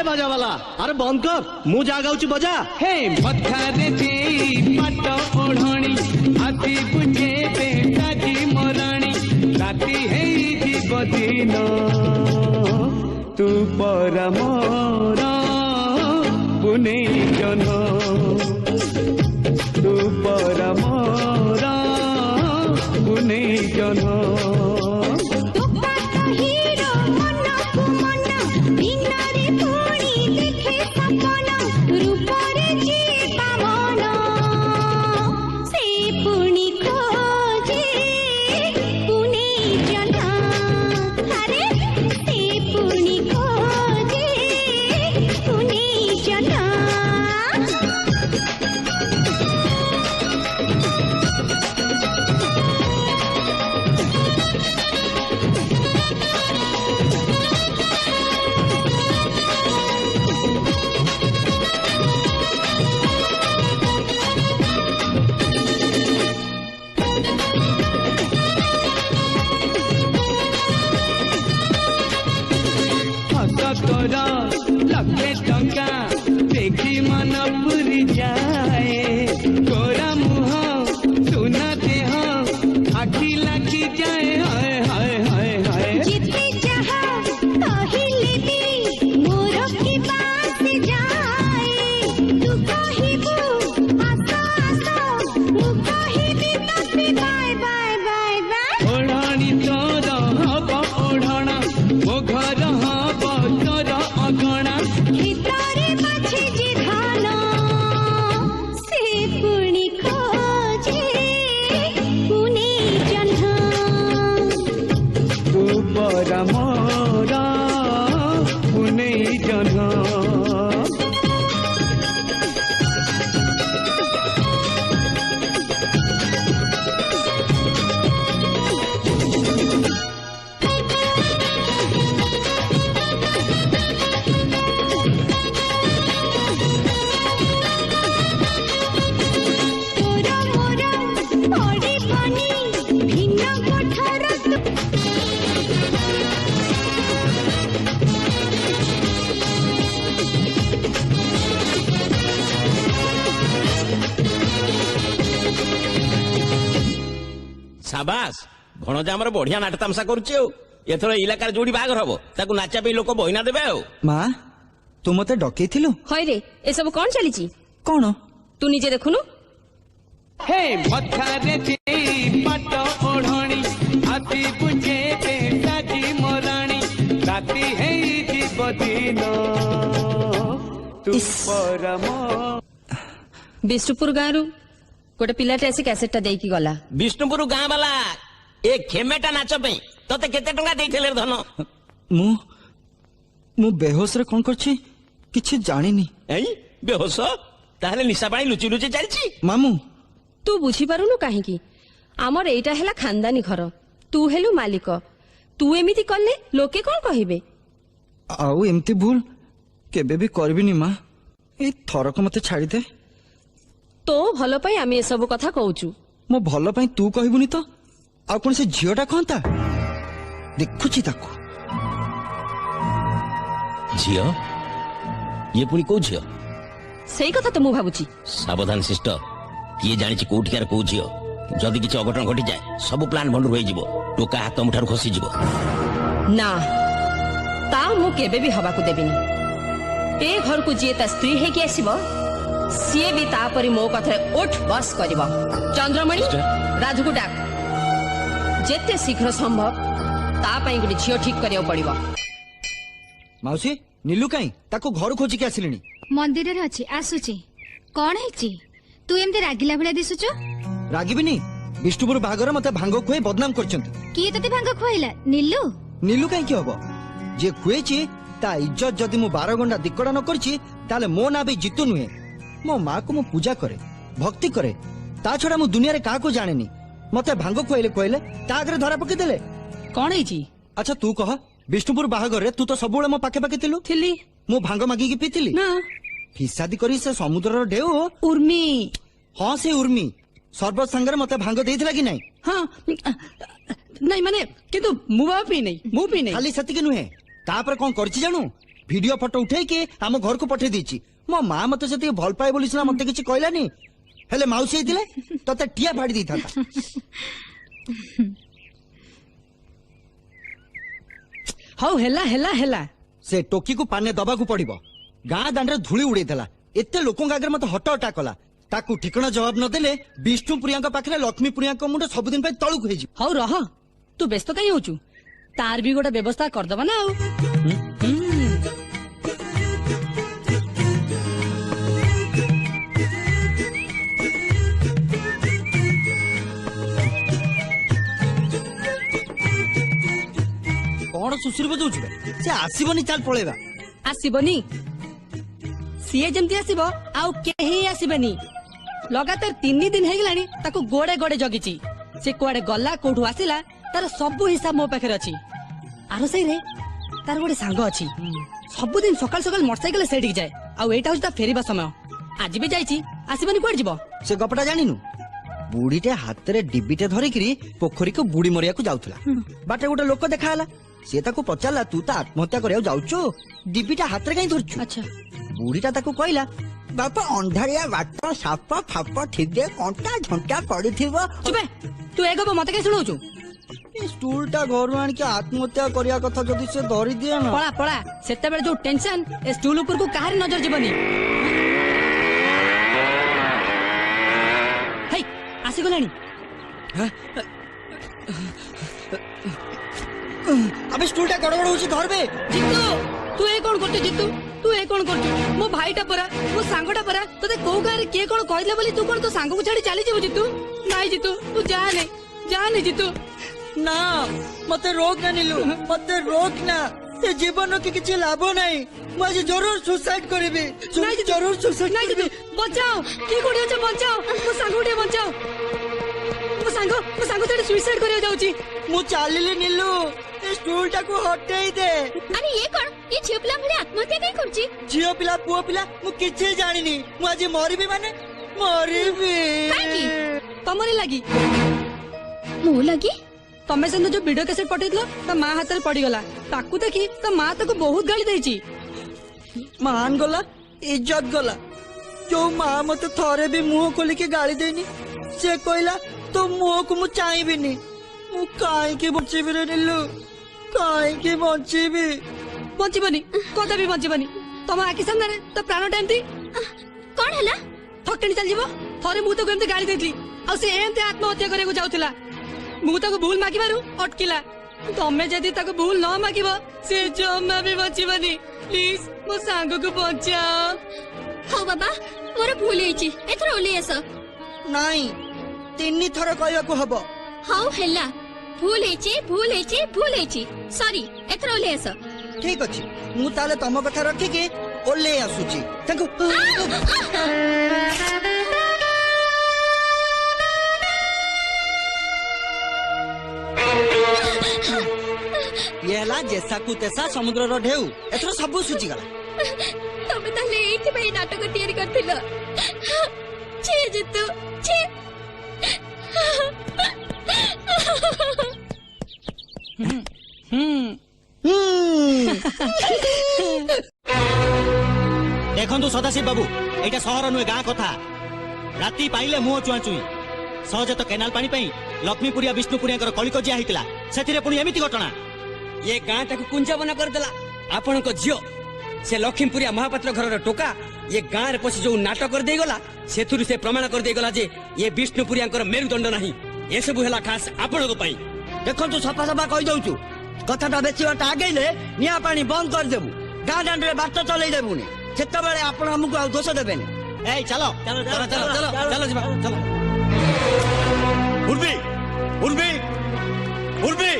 बजा वाला अरे बंद कर मु जा गाउची बजा। हे पथारे देई पाट ओढ़णी आती बुझे बेटा जी मराणी राती हेई जीव दिन तू पर मोरा पुने जन तू पर मोरा पुने जन। लगे टंका देखी मन पुरी जाए गोरा मुह सुना देह आखि लागी जाए हाय हाय हाय हाय। जिते जहा कहिले भी मोर की बात जाए तू कहिबू आसा आसा मु कहिबी तबे बाय बाय बाय बाय। ओढ़ाणी तोर हब ओढ़णा मो घर हब तोर अगणा ভিতরে মাঝে যে ধান সে পুনি খোঁজে পুনে জহ্ন तू पर मोरा पुने जन। ସାବାସ ଭଣଜା ଆମର ବଢିଆ ନାଟ ତାମସା କରୁଛି ଆଉ ଏଥର ଇଲାକାର ଯୋଉଠି ବାହାଘର ହବ ତାକୁ ନାଚା ପାଇଁ ଲୋକ ବହିନା ଦେବେ ଆଉ। ମା ତୁ ମତେ ଡକେଇଥିଲୁ? ହଇରେ ଏସବୁ କଣ ଚାଲିଛି କଣ ତୁ ନିଜେ ଦେଖୁନୁ। हे पथारे देई पाट ओढ़णी आती बुझे बेटा जी मराणी राती हेई जीव दिन तू पर ବିଷ୍ଣୁପୁର ଗାଁରୁ ଗୋଟେ ପିଲାଟେ ଆସି କ୍ୟାସେଟଟା ଦେଇକି ଗଲା। ବିଷ୍ଣୁପୁର ଗାଁ ବାଲା ଏ ଖେମେଟା ନାଚ ପାଇଁ ତତେ କେତେ ଟଙ୍କା ଦେଇଥିଲେ ଧନ? ମୁଁ ବେହୋସରେ କଣ କରିଛି କିଛି ଜାଣିନି। ଏଇ ବେହୋସ ତାହେଲେ ନିଶା ପାଣି ଲୁଚି ଲୁଚି ଚାଲିଛି। ମାମୁଁ ତୁ ବୁଝିପାରୁନୁ କାହିଁକି? ଆମର ଏଇଟା ହେଲା ଖାନଦାନୀ ଘର, ତୁ ହେଲୁ ମାଲିକ। ତୁ ଏମିତି କଲେ ଲୋକେ କଣ କହିବେ? ଆଉ ଏମିତି ଭୁଲ କେବେ ବି କରିବିନି ମା। ଏଇ ଥରକ ମତେ ଛାଡ଼ିଦେ। ତୋ ଭଲ ପାଇଁ ଆମେ ଏସବୁ କଥା କହୁଛୁ। ମୋ ଭଲ ପାଇଁ ତୁ କହିବୁନି ତ ଆଉ କଣ ସେ ଝିଅଟା କହନ୍ତା? ଦେଖୁଛି ତାକୁ। ଝିଅ ଇଏ ପୁଣି କୋଉ ଝିଅ? ସେଇ କଥା ତ ମୁଁ ଭାବୁଛି। ସାବଧାନ ସିଷ୍ଟର, କିଏ ଜାଣିଛି କୋଉଠିକାର କୋଉ ଝିଅ। ଯଦି କିଛି ଅଘଟଣ ଘଟିଯାଏ ସବୁ ପ୍ଲାନ୍ ଭଣ୍ଡୁର ହୋଇଯିବ, ଟୋକା ହାତ ମୁଠାରୁ ଖସିଯିବ। ना ता मु केबे भी हवा को देबिनी ए घर को जी ता स्त्री है कि आसीबो सीए भी तापरी मो कथे उठ बस करिवो चंद्रमणि राजू को डाक जेते शीघ्र संभव ता पई गुडी झियो ठीक करियो पड़िवो माउसी नीलू काई ताको घर खोजिक आसिलिनी मंदिर रे अछि आसुची कोन हेची तू एमते रागिला भला दिसुचो रागिबिनी विष्णुपुर बागर मते भांग खुए बदनाम करचंती किए तते भांग खुआइला नीलू नीलू काई हबो जे खुएची ता इज्जत जदि मु 12 घंटा दिक्कड़ा न करची ताले मो ना भी जितु नुहे मो माँ को मु पूजा करे भक्ति करे ता छड़ा मु दुनिया रे काहा को जानेनी मते भांग खुएले कहले ता आगरे धरा पके देले कोन हेची अच्छा तू कह विष्णुपुर बाहागर रे तू तो सबुळे मो पाखे पाखे थिलु थिली मु भांग मागी की पीतिली ना फिसादी करी से समुद्र रो ढेउ उर्मी हां से उर्मी सरबत संगर मते भांग देइथिला कि नाही हां नहीं माने किंतु मु पी नहीं खाली सती नुहे तापर कौन करछि जानू वीडियो फोटो उठे के हम घर को पठे दीची मो माँ मते जति भल पाए बोली सिना मते किछि कहलानी हेले माउसी दिले तते टिया फाड़ी दी थाता हौ हेला हेला हेला से टोकी को पाने दबा को पड़िबो गाँ दांडे धूली उड़े देला एते लोकन आगे मते हट हटा कला ताकू ठिकना जवाब न देले विष्णु प्रिया पाखे लक्ष्मी प्रिया मुंड सबुदिन पे तळु होई जी हौ रह तू व्यस्त कहीं होचु तार भी गोटे व्यवस्था करदबा ना आउ कौन सुसुरी बजाउछु से आसीबनी चाल पळेबा आसीबनी सीए जमती आसीबो आउ केही आसीबनी लगातार 3 दिन हे गलानी ताको गोड़े गोड़े जगिची से कोआडे गला कोठु आसिला तार सब हिसाब मो पाखे अछि आरो सही रे तार गोटे सांग अछि सब दिन सकाल सकाल मोटरसाइकिल सेठी जाए आउ एटा होता फेरीबा समय आज भी जाईची आसीबनी कोड जीवो से गपटा जानिनु बुढ़ीटे हाथ रे डिब्बीटे धरिकरी पोखरी को बुढ़ी मरिया को जाउथला बाटे गोटे लोक देखाला से ताको पचारला तू ता आत्महत्या करिया जाउचो डिब्बीटा हाथ रे काई धरछु अच्छा बुढ़ीटा ताको कहला बापा अंधारिया बाट साप फाप ठीक कंटा झंटा पड़िथिबो चुपे तू एगो मते के सुनाउचु स्टूलटा घर आन के आत्महत्या करिया कथा जदी से धरि दिए ना पळा पळा सेते बेले जो टेंशन ए स्टूल ऊपर को काहर नजर जीवनी हे आसी गलानी अबे स्टूलटा गड़बड़ होची धरबे जितू तू ए कोन करते जितू तू ए कोन करते मो भाईटा परा मो सांगटा परा तते को गारे के कोन कहले बोली तू कोन तो सांग को छाड़ी चली जीव जितू नाही जितू तू जा ने जितू ना मते रोक ना नीलू मते रोक ना ये जीवन के किछि लाभ नाही मुझे जरूर सुसाइड करबी जरूर सुसाइड नाही जितू बचाओ की कोडी छ बचाओ मो सांगटे बचाओ मो सांग तड़े सुसाइड करिया जाउची मु चालिले नीलू ए स्टूलटा को हटाई दे अरे ये कोन ये झियो पिला भले आत्महत्या काई करची झियो पिला पुओ पिला मु किछि जानिनी मु आज मरिबी माने मरिबी काकी तमरे लागी मु लगी तमे से जो वीडियो कैसेट पठेइतलो त मां हाथ रे पड़ी गला ताकू देखी त मां ताको बहुत गाली देची मान गला इज्जत गला जो मां मते थरे भी मुंह खोली के गाली देनी से कहला तो मुंह को मु चाहबीनी मु काई के बचीबी रे नीलू काई के बचीबी बंचिबनी कदा भी बंचिबनी तम आखि सामने रे त प्राण टाइमती कोन हला ठकटनी चल जीवो थरे मु तो एमते गाली देतली आ से एमते आत्महत्या करे को जाउतला मु ताको भूल मागी मारू अटकिला तमे जदी ताको भूल न मागीबो से जम्मा भी बंचिबनी प्लीज मो सांग को बचाओ हो बाबा मोर भूल हेची एथरा ओली एस नहीं 3 थर कहया को हबो हाउ हेला भूल हेची सॉरी एथरा ओली एस ठीक अछि मु ताले तम कथा रखी के ओले आसुची ताको येला जैसा को तैसा समुद्र रो ढेउ एथरो सब सुची गला तमे ताले एथि भाई नाटक तयारी करथिलो छी जितू छी देखु सदाशिव बाबू एटा सहर नुहे गाँ कथा राति पाइले मुह चुआ चुई सहज तो केनाल पानी लक्ष्मीपुरिया विष्णुपुरिया कलिकजिया होता से पुणी एमती घटना ये गाँ टाक कुंजाबना करदेला आपण को झियो से लक्ष्मीपुरिया महापात्र घर टोका ये गाँ रे पसी जो नाटक कर देई गला सेथुरु से प्रमाण कर देई गला जे ये विष्णुपुरिया मेरुदंड नहीं ये सब है खास आपण को पाई देखो सफा सफा कही दउछु कथाटा बेसी बात आगेले निया पानी बंद कर देबु गाँ दांडे बाट चलै देबुनी सेते बेले आपण हमकु आ दोष देबेनी ए चलो चलो चलो चलो चलो चलो जीवा चलो उर्बी उर्बी उर्बी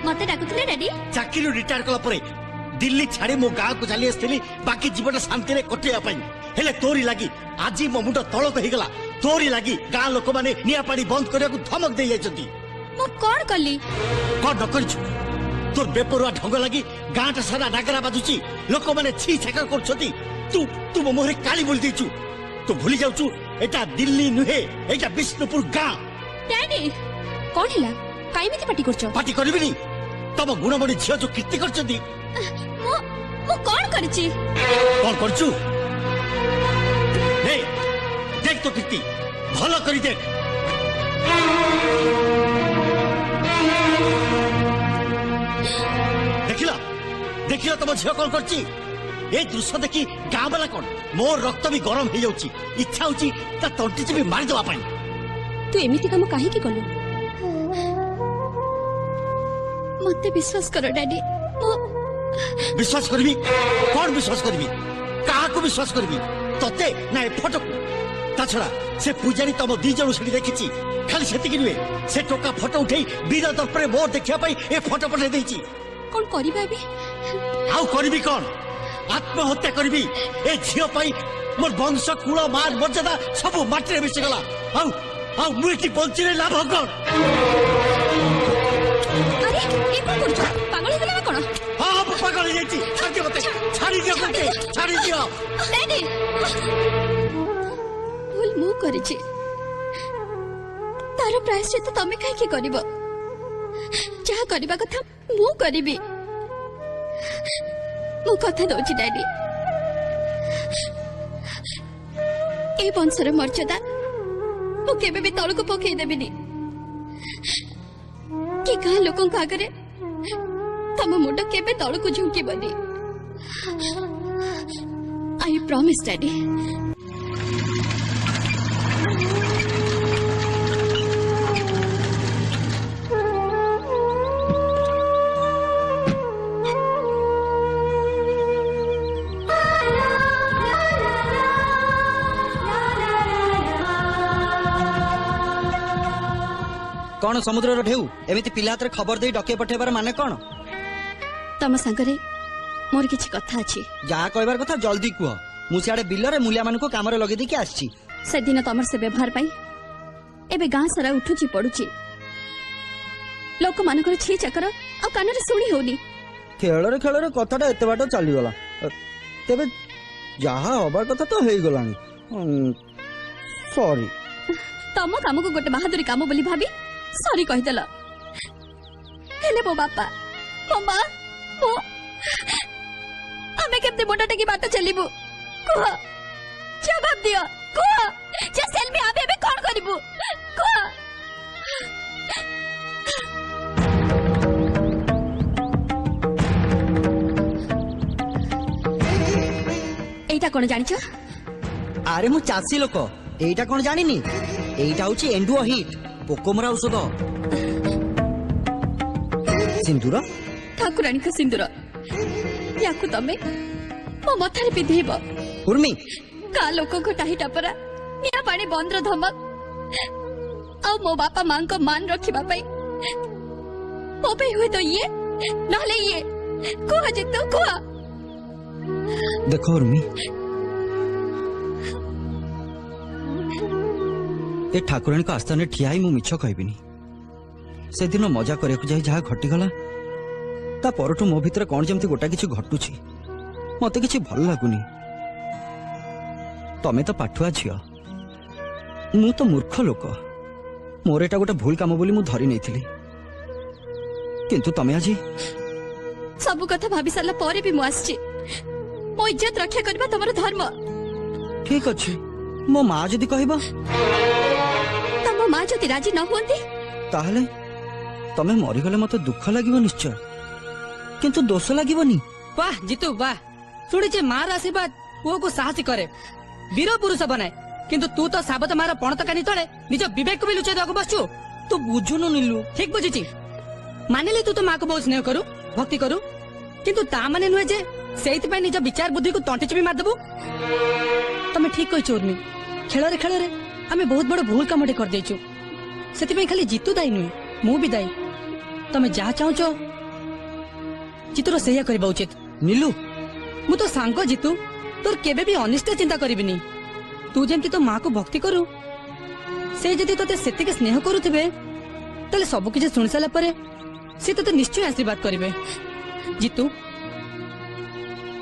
मते डाकुतले डैडी चाकरी रिटायर कला परे दिल्ली छाड़ी मो गाँ को चली आसली बाकी जीवन शांति रे कटिया पाई हेले तोरी लगी आज मो मुंड तलक हो गला तोरी लगी गाँ लोक माने निया पानी बंद करिया को धमक दे जायछंती मु कोन कली कोन न करिछु तोर बेपरुआ ढंग लगी गाँ टा सारा डागरा बाजुची लोक माने छी छेका करछती तू तू मो मोहरे काली बोल देछु तू भूली जाउछु एटा दिल्ली नुहे एटा विष्णुपुर गाँ डैडी कोन हिला काई मिति पार्टी करछो पार्टी करबिनी तब गुणमणि झियो जो कीर्ति करछती मु कोन करछि कौन करछु देख तो कीर्ति भलो करी देख देखिला देखिला तुम झियो कौन करछि ए दृश्य देखी गाँ वाला कौन मोर रक्त भी गरम हो जाउची इच्छा होची ता तंटी भी मारी दवा पाई तू एमिति काम काहे की कलु मते विश्वास करो डैडी विश्वास करबी कौन विश्वास करबी कहा को विश्वास करबी तते ना ए फोटो ता छड़ा से पूजारी तम दी जण सेठी देखिची खाली सेति कि नुहे से टोका फोटो उठेई बीरा दर्पणे मोर देखिया पाई ए फोटो पठे देइची कौन करिबा बे आउ करबी कौन आत्महत्या करबी ए झियो पाई मोर वंश कुल मान मर्यादा सब माटी रे मिसि गला आउ आउ मुइटी बंचिरे लाभ कौन अरे ए कोन करछ पागल गेला कोन हां पागल हो जाइची छाड़ी मते छाड़ी दियो करते छाड़ी दियो डैडी भूल मु करिछि तार प्रायश्चित तमे काहे की करबो जा करबा कथा मु करबी मु कथा दउछि डैडी ए वंशर मर्यादा मु केबे भी तळको पकई देबिनी कि गाँ लोकों आगे तम मुंड केबे तळको झुंकीबनी आई प्रॉमिस डैडी कौन समुद्र ढेउ एमिति पिला हाथ खबर दे डके पठेबार माने कौन तम संगरे मोर किछि कथा अछि जहाँ कहबार कथा जल्दी कुह मु सियाडे बिलरे मूलिया मान को काम रे लगे देकी आछि से दिन तमर से व्यवहार पाई एबे गाँ सारा उठुची पडुची लोक मानकर छी चकर आ कान रे सुनी होनी खेल रे कथाटा एते बाट चली गला तेबे जहाँ हबार कथा तो हेई गलानी सॉरी तम काम को गोटे बहादुरी काम बोली भाभी सॉरी कहिदेला हेले मो बापा मो मां मो हमें केमते मोटा टकी बात चलीबू को जवाब दियो को जे सेल में आबे बे कोन करिबू को एटा कोन जानिछ अरे मु चासी लोक एटा कोन जानिनी एटा होची एंडुआ हिट पोकोमरा औषध सिंदूर ठाकुरानी का सिंदूर याकु तमे मो मथारे पिधेब उर्मी का लोक को टाही टापरा निया पानी बंद्र धमक आ मो बापा मां को मान रखिबा पई मो पे हुए तो ये नहले ये को जितु को देखो उर्मी ए ठाकुराणी को आस्थान ठिया ही मु मिछ कहबिनी से दिन मजा करैकु जाई जहा घटी गला ता परटु मो भितर कोन जेमति गोटा किछि घटुछि मते किछि भल लागुनी तमे तो पाठुआ छियो मु तो मूर्ख लोक मोर एटा गोटा भूल काम बोली मु धरि नैथिली किंतु तमे आजी सब कथा भाबी साला परे भी मु आछि मो इज्जत रक्षा करबा तमर धर्म ठीक अछि मो मां जदी कहबा तम मां जदी राजी न होंती ताहले तमे मरी गले मते दुख लागिबो निश्चय किंतु दोष लागबनी। वाह जीतू वाह, शुणिचे मार आशीर्वाद पुओ को साहसी करे, वीर पुरुष बनाए, किंतु तू तो साबत मार पणतकानी तले निज विवेक को भी लुचाई देବାକୁ बसछु। तू बुझुनु नीलू। ठीक बुझिची, मानिले तू तो माँ को बहुत स्नेह करू भक्ति करू, किंतु ता माने नुहे जे सेइति पय निज विचार बुद्धि को तंटे चिपी मार देबू। तमे ठीक कहिছো उर्मी, खेलरे खेलरे आमे बहुत बड़ भूल कामटे कर देछु, सेति पय खाली जीतू दाई नुहे मु भी दाई। तमे जा चाहूचो जीतूर सेया करबा उचित। नीलू मु तो सांग जीतू, तोर केबे भी अनिष्ट चिंता करिबिनी। तू जेमती तो माँ को भक्ति करू, से जदि तोते सेतिके स्नेह करूथिबे तले सब किछ सुनि साला परे से तोते निश्चय आशीर्वाद करिवे। जीतू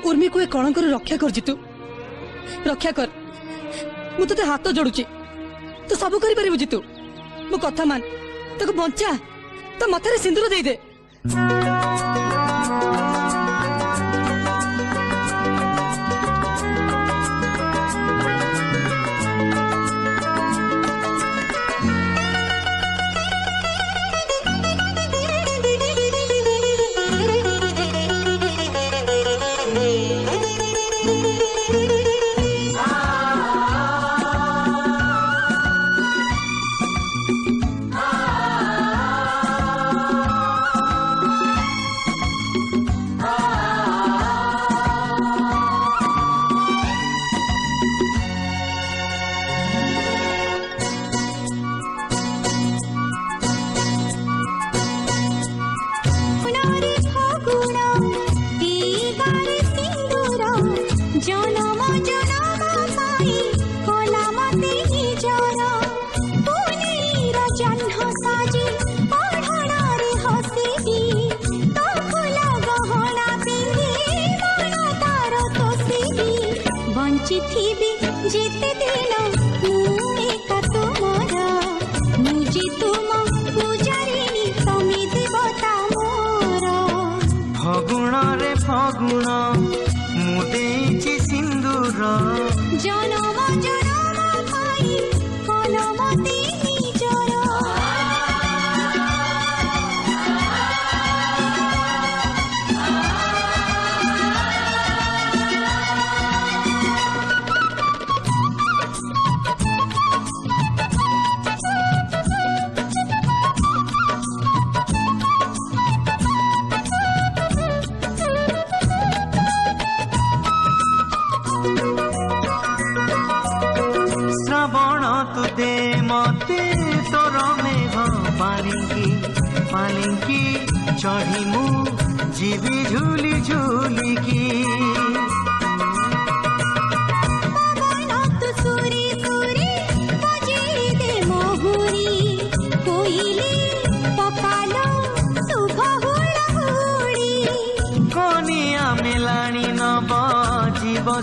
उर्मी को ए कलंक रक्षा कर, जीतू रक्षा कर, मु तोते हाथ जोड़ुची, तू सब करि परिबु। जीतू मो कथा मान, ताको बंचा, तो मथारे सिंदूर देई दे।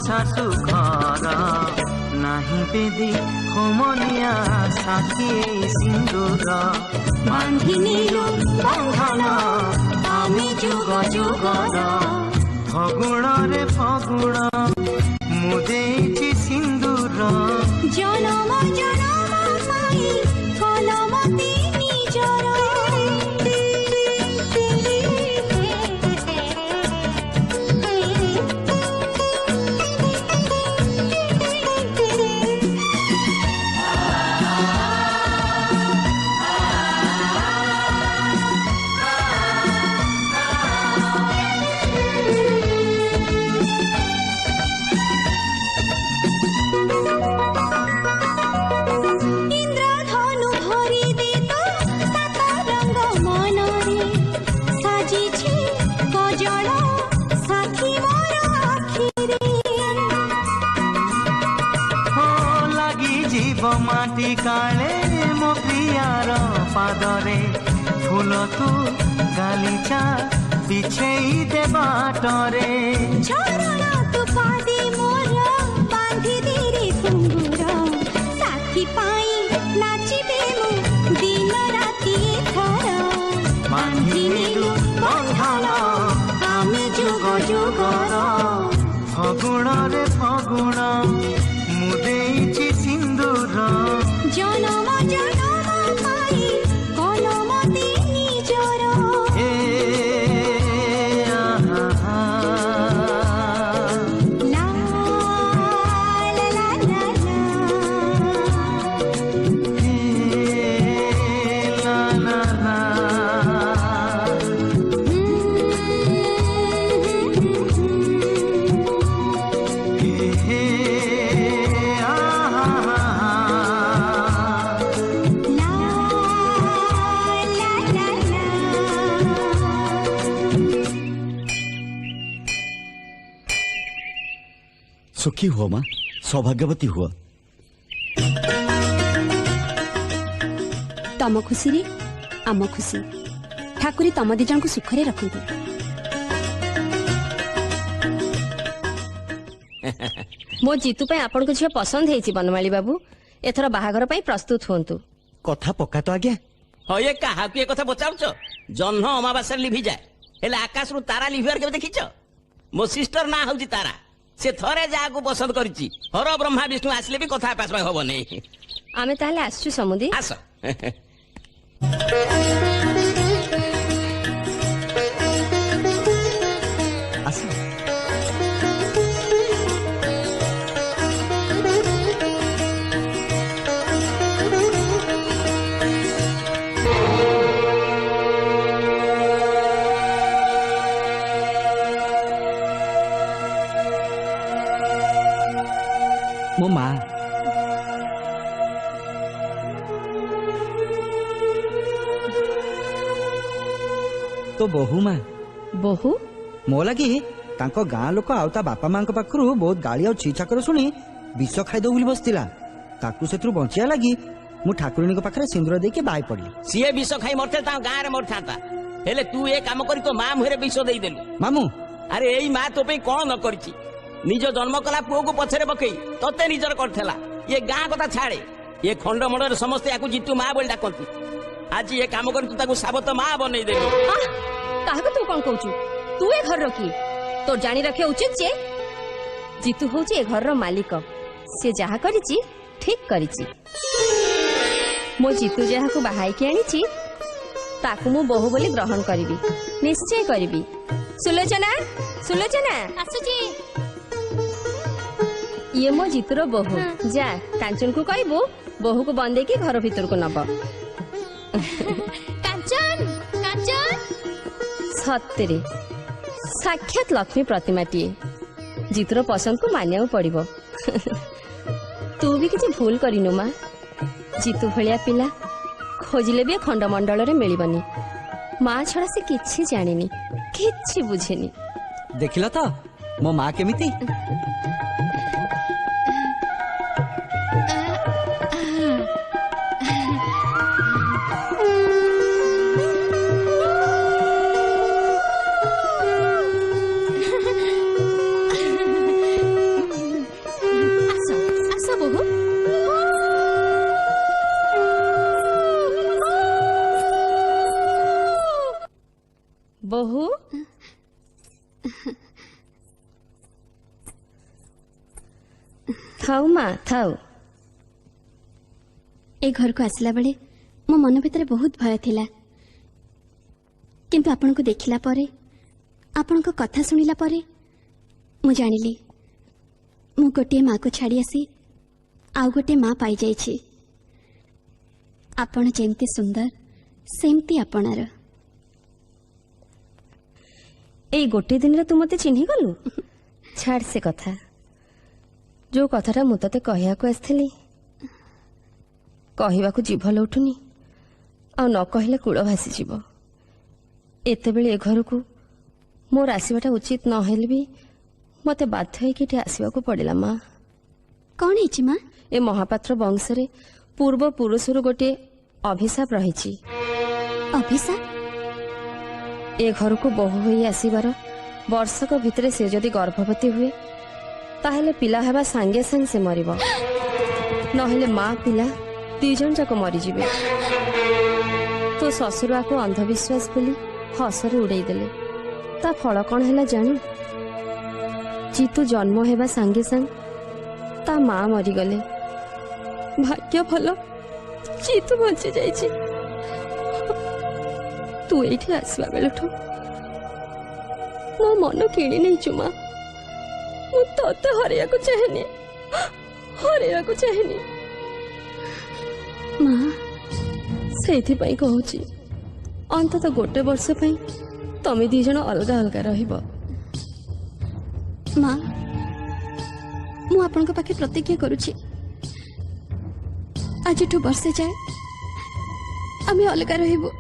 सासु घर नाही बेदी होमनिया साथी सिंदूर बांधिनीलु बंधन आमी जुग जुगर फगुण रे फगुण मु देछि सिंदूर जनम जनम पाई कलमती निजर माटी काले मो प्रियार पादरे फूल तू गालीचा बिछेई दे बाटरे झरणा तू पादी मोर बांधी दे घुंगुर साथी पाई नाचिबे मु दिन राति थर बांधिनीलु बंधन आमी जुग जुगर फगुण रे फगुण मु देछि सिंदूर जनम जनम पाई कलमती निजर ए आ सुखी हुआ माँ, सौभाग्यवती हुआ। तम खुशी रे आम खुशी ठाकुरी तम दी जन को सुखरे रखंतु। मो जीतू पे आपण को झियो पसंद हेछि बनमाली बाबू, एथर बाहागर पई प्रस्तुत होंतु। कथा पक्का तो आज्ञा। हो ये काहाकु ये कथा बचाउछ? जन्म अमावास्या लिभि जाए हेले आकाश रु तारा लिभिबार केबे देखिछ? मो सिस्टर ना होउची तारा, से थरे जाको पसंद करिछि। हर ब्रह्मा विष्णु आसले भी कथा पास हो नै। आमे ताले आसछु समुदी। आस मो माँ तो बहु माँ बहु मो लगी तांको गाँ लोक आउ ता बापा माँ पाखरु बहुत गाली और छीछाकर शुणी विष खाईद बोली बसला। ताकू से बंचिया लगी मु ठाकुराणी पाखे सिंदूर देके बाई पड़ी। सीए विष खाई मरते गाँ रे मरता हेले तू ए काम करी तो माँ मुहरे विष दे देलु। मामू अरे एई माँ तो पे कौन न करिछि? निज जन्म कला पुओ को पछरे पकई तते निजर करथला। ये गाँ कथा छाड़े, ये खंड मंडल समस्त याकू जीतू माँ बोल डाकंती। आज ये काम करी तू ताकू साबत माँ बनै देलु। काहको तू कोन कहूछु? तू ए घर रखी तो जानी रखे उचित जे जीतू होची ए घर रो मालिक। से जहा करिछि ठीक करिछि। मो जीतू जहा को बाहाई के आनिछि ताकू मु बहु बोली ग्रहण करिवि, निश्चय करिवि। सुलोचना सुलोचना आसुची ये मो जीतुर बहु। जा कांचन को कहबो बहु को बंदे की घर भीतर को नब। कांचन कांचन सत्य साक्षात लक्ष्मी प्रतिमाटीए। जीतुर पसंद को मानिया पड़िबो। तू भी किसी भूल करिनु माँ। जीतू भलिया पिला खोजिले भी खंडमंडल रे मिलिबनी। माँ छड़ा से किछि जानिनी, किछि बुझेनी। देखिला तो मो माँ केमिति? बहु थाउ माँ थाउ। ए घर को आसला बेले मो मन भितर बहुत भय थिला, किंतु आपन को देखिला परे आपन को कथा सुनिला परे मु जानिली मु गोटे माँ को छाड़ी आसी आउ गोटे माँ पाई जाइछि। आपण जेमती सुंदर सेमती आपणार। ए गोटे दिन रे तू मते चिन्हि गलु? छाड़ से कथा। जो कथाटा मु तते कहिया को आस्थली कहिबा को जीभ लउठुनी आ न कहिले कूल भासी जीव। एते बेले ए घर को मोर आसीबाटा उचित न हेले भी मते बाध्य होई किटे आसीबा को पड़िला। माँ कौन हेछि माँ? ए महापात्र वंश रे पूर्व पुरुषरु गोटे अभिशाप रहिछि। अभिशाप? ए घर को बहु होई आसीबार वर्षक भितरे से जदि गर्भवती हुए ताहेले पिला हेबा सांगे सांगे से मरिबो, नहेले माँ पिला दी जन जाक मरी जिबे। तो ससुरा को अंधविश्वास बोली हसरे उड़ाई देले। ता फल कौन हैला जानु? जीतू जन्म हेबा सांगे सांग ता माँ मरी गले। भाग्य भल जीतू बंची जाइछि। तू एठी आसवा बेलठू मो मन किणी नहीं छु माँ। मु तते हरिया को चाहेनी, हरिया को चाहेनी माँ। सेथि पई कहूची अंतत गोटे वर्ष पई तमे दी जण अलगा अलगा रहिबो। माँ मु आपन को पाखे प्रतिज्ञा करूची आज वर्षे जाए आमे अलगा रहिबो।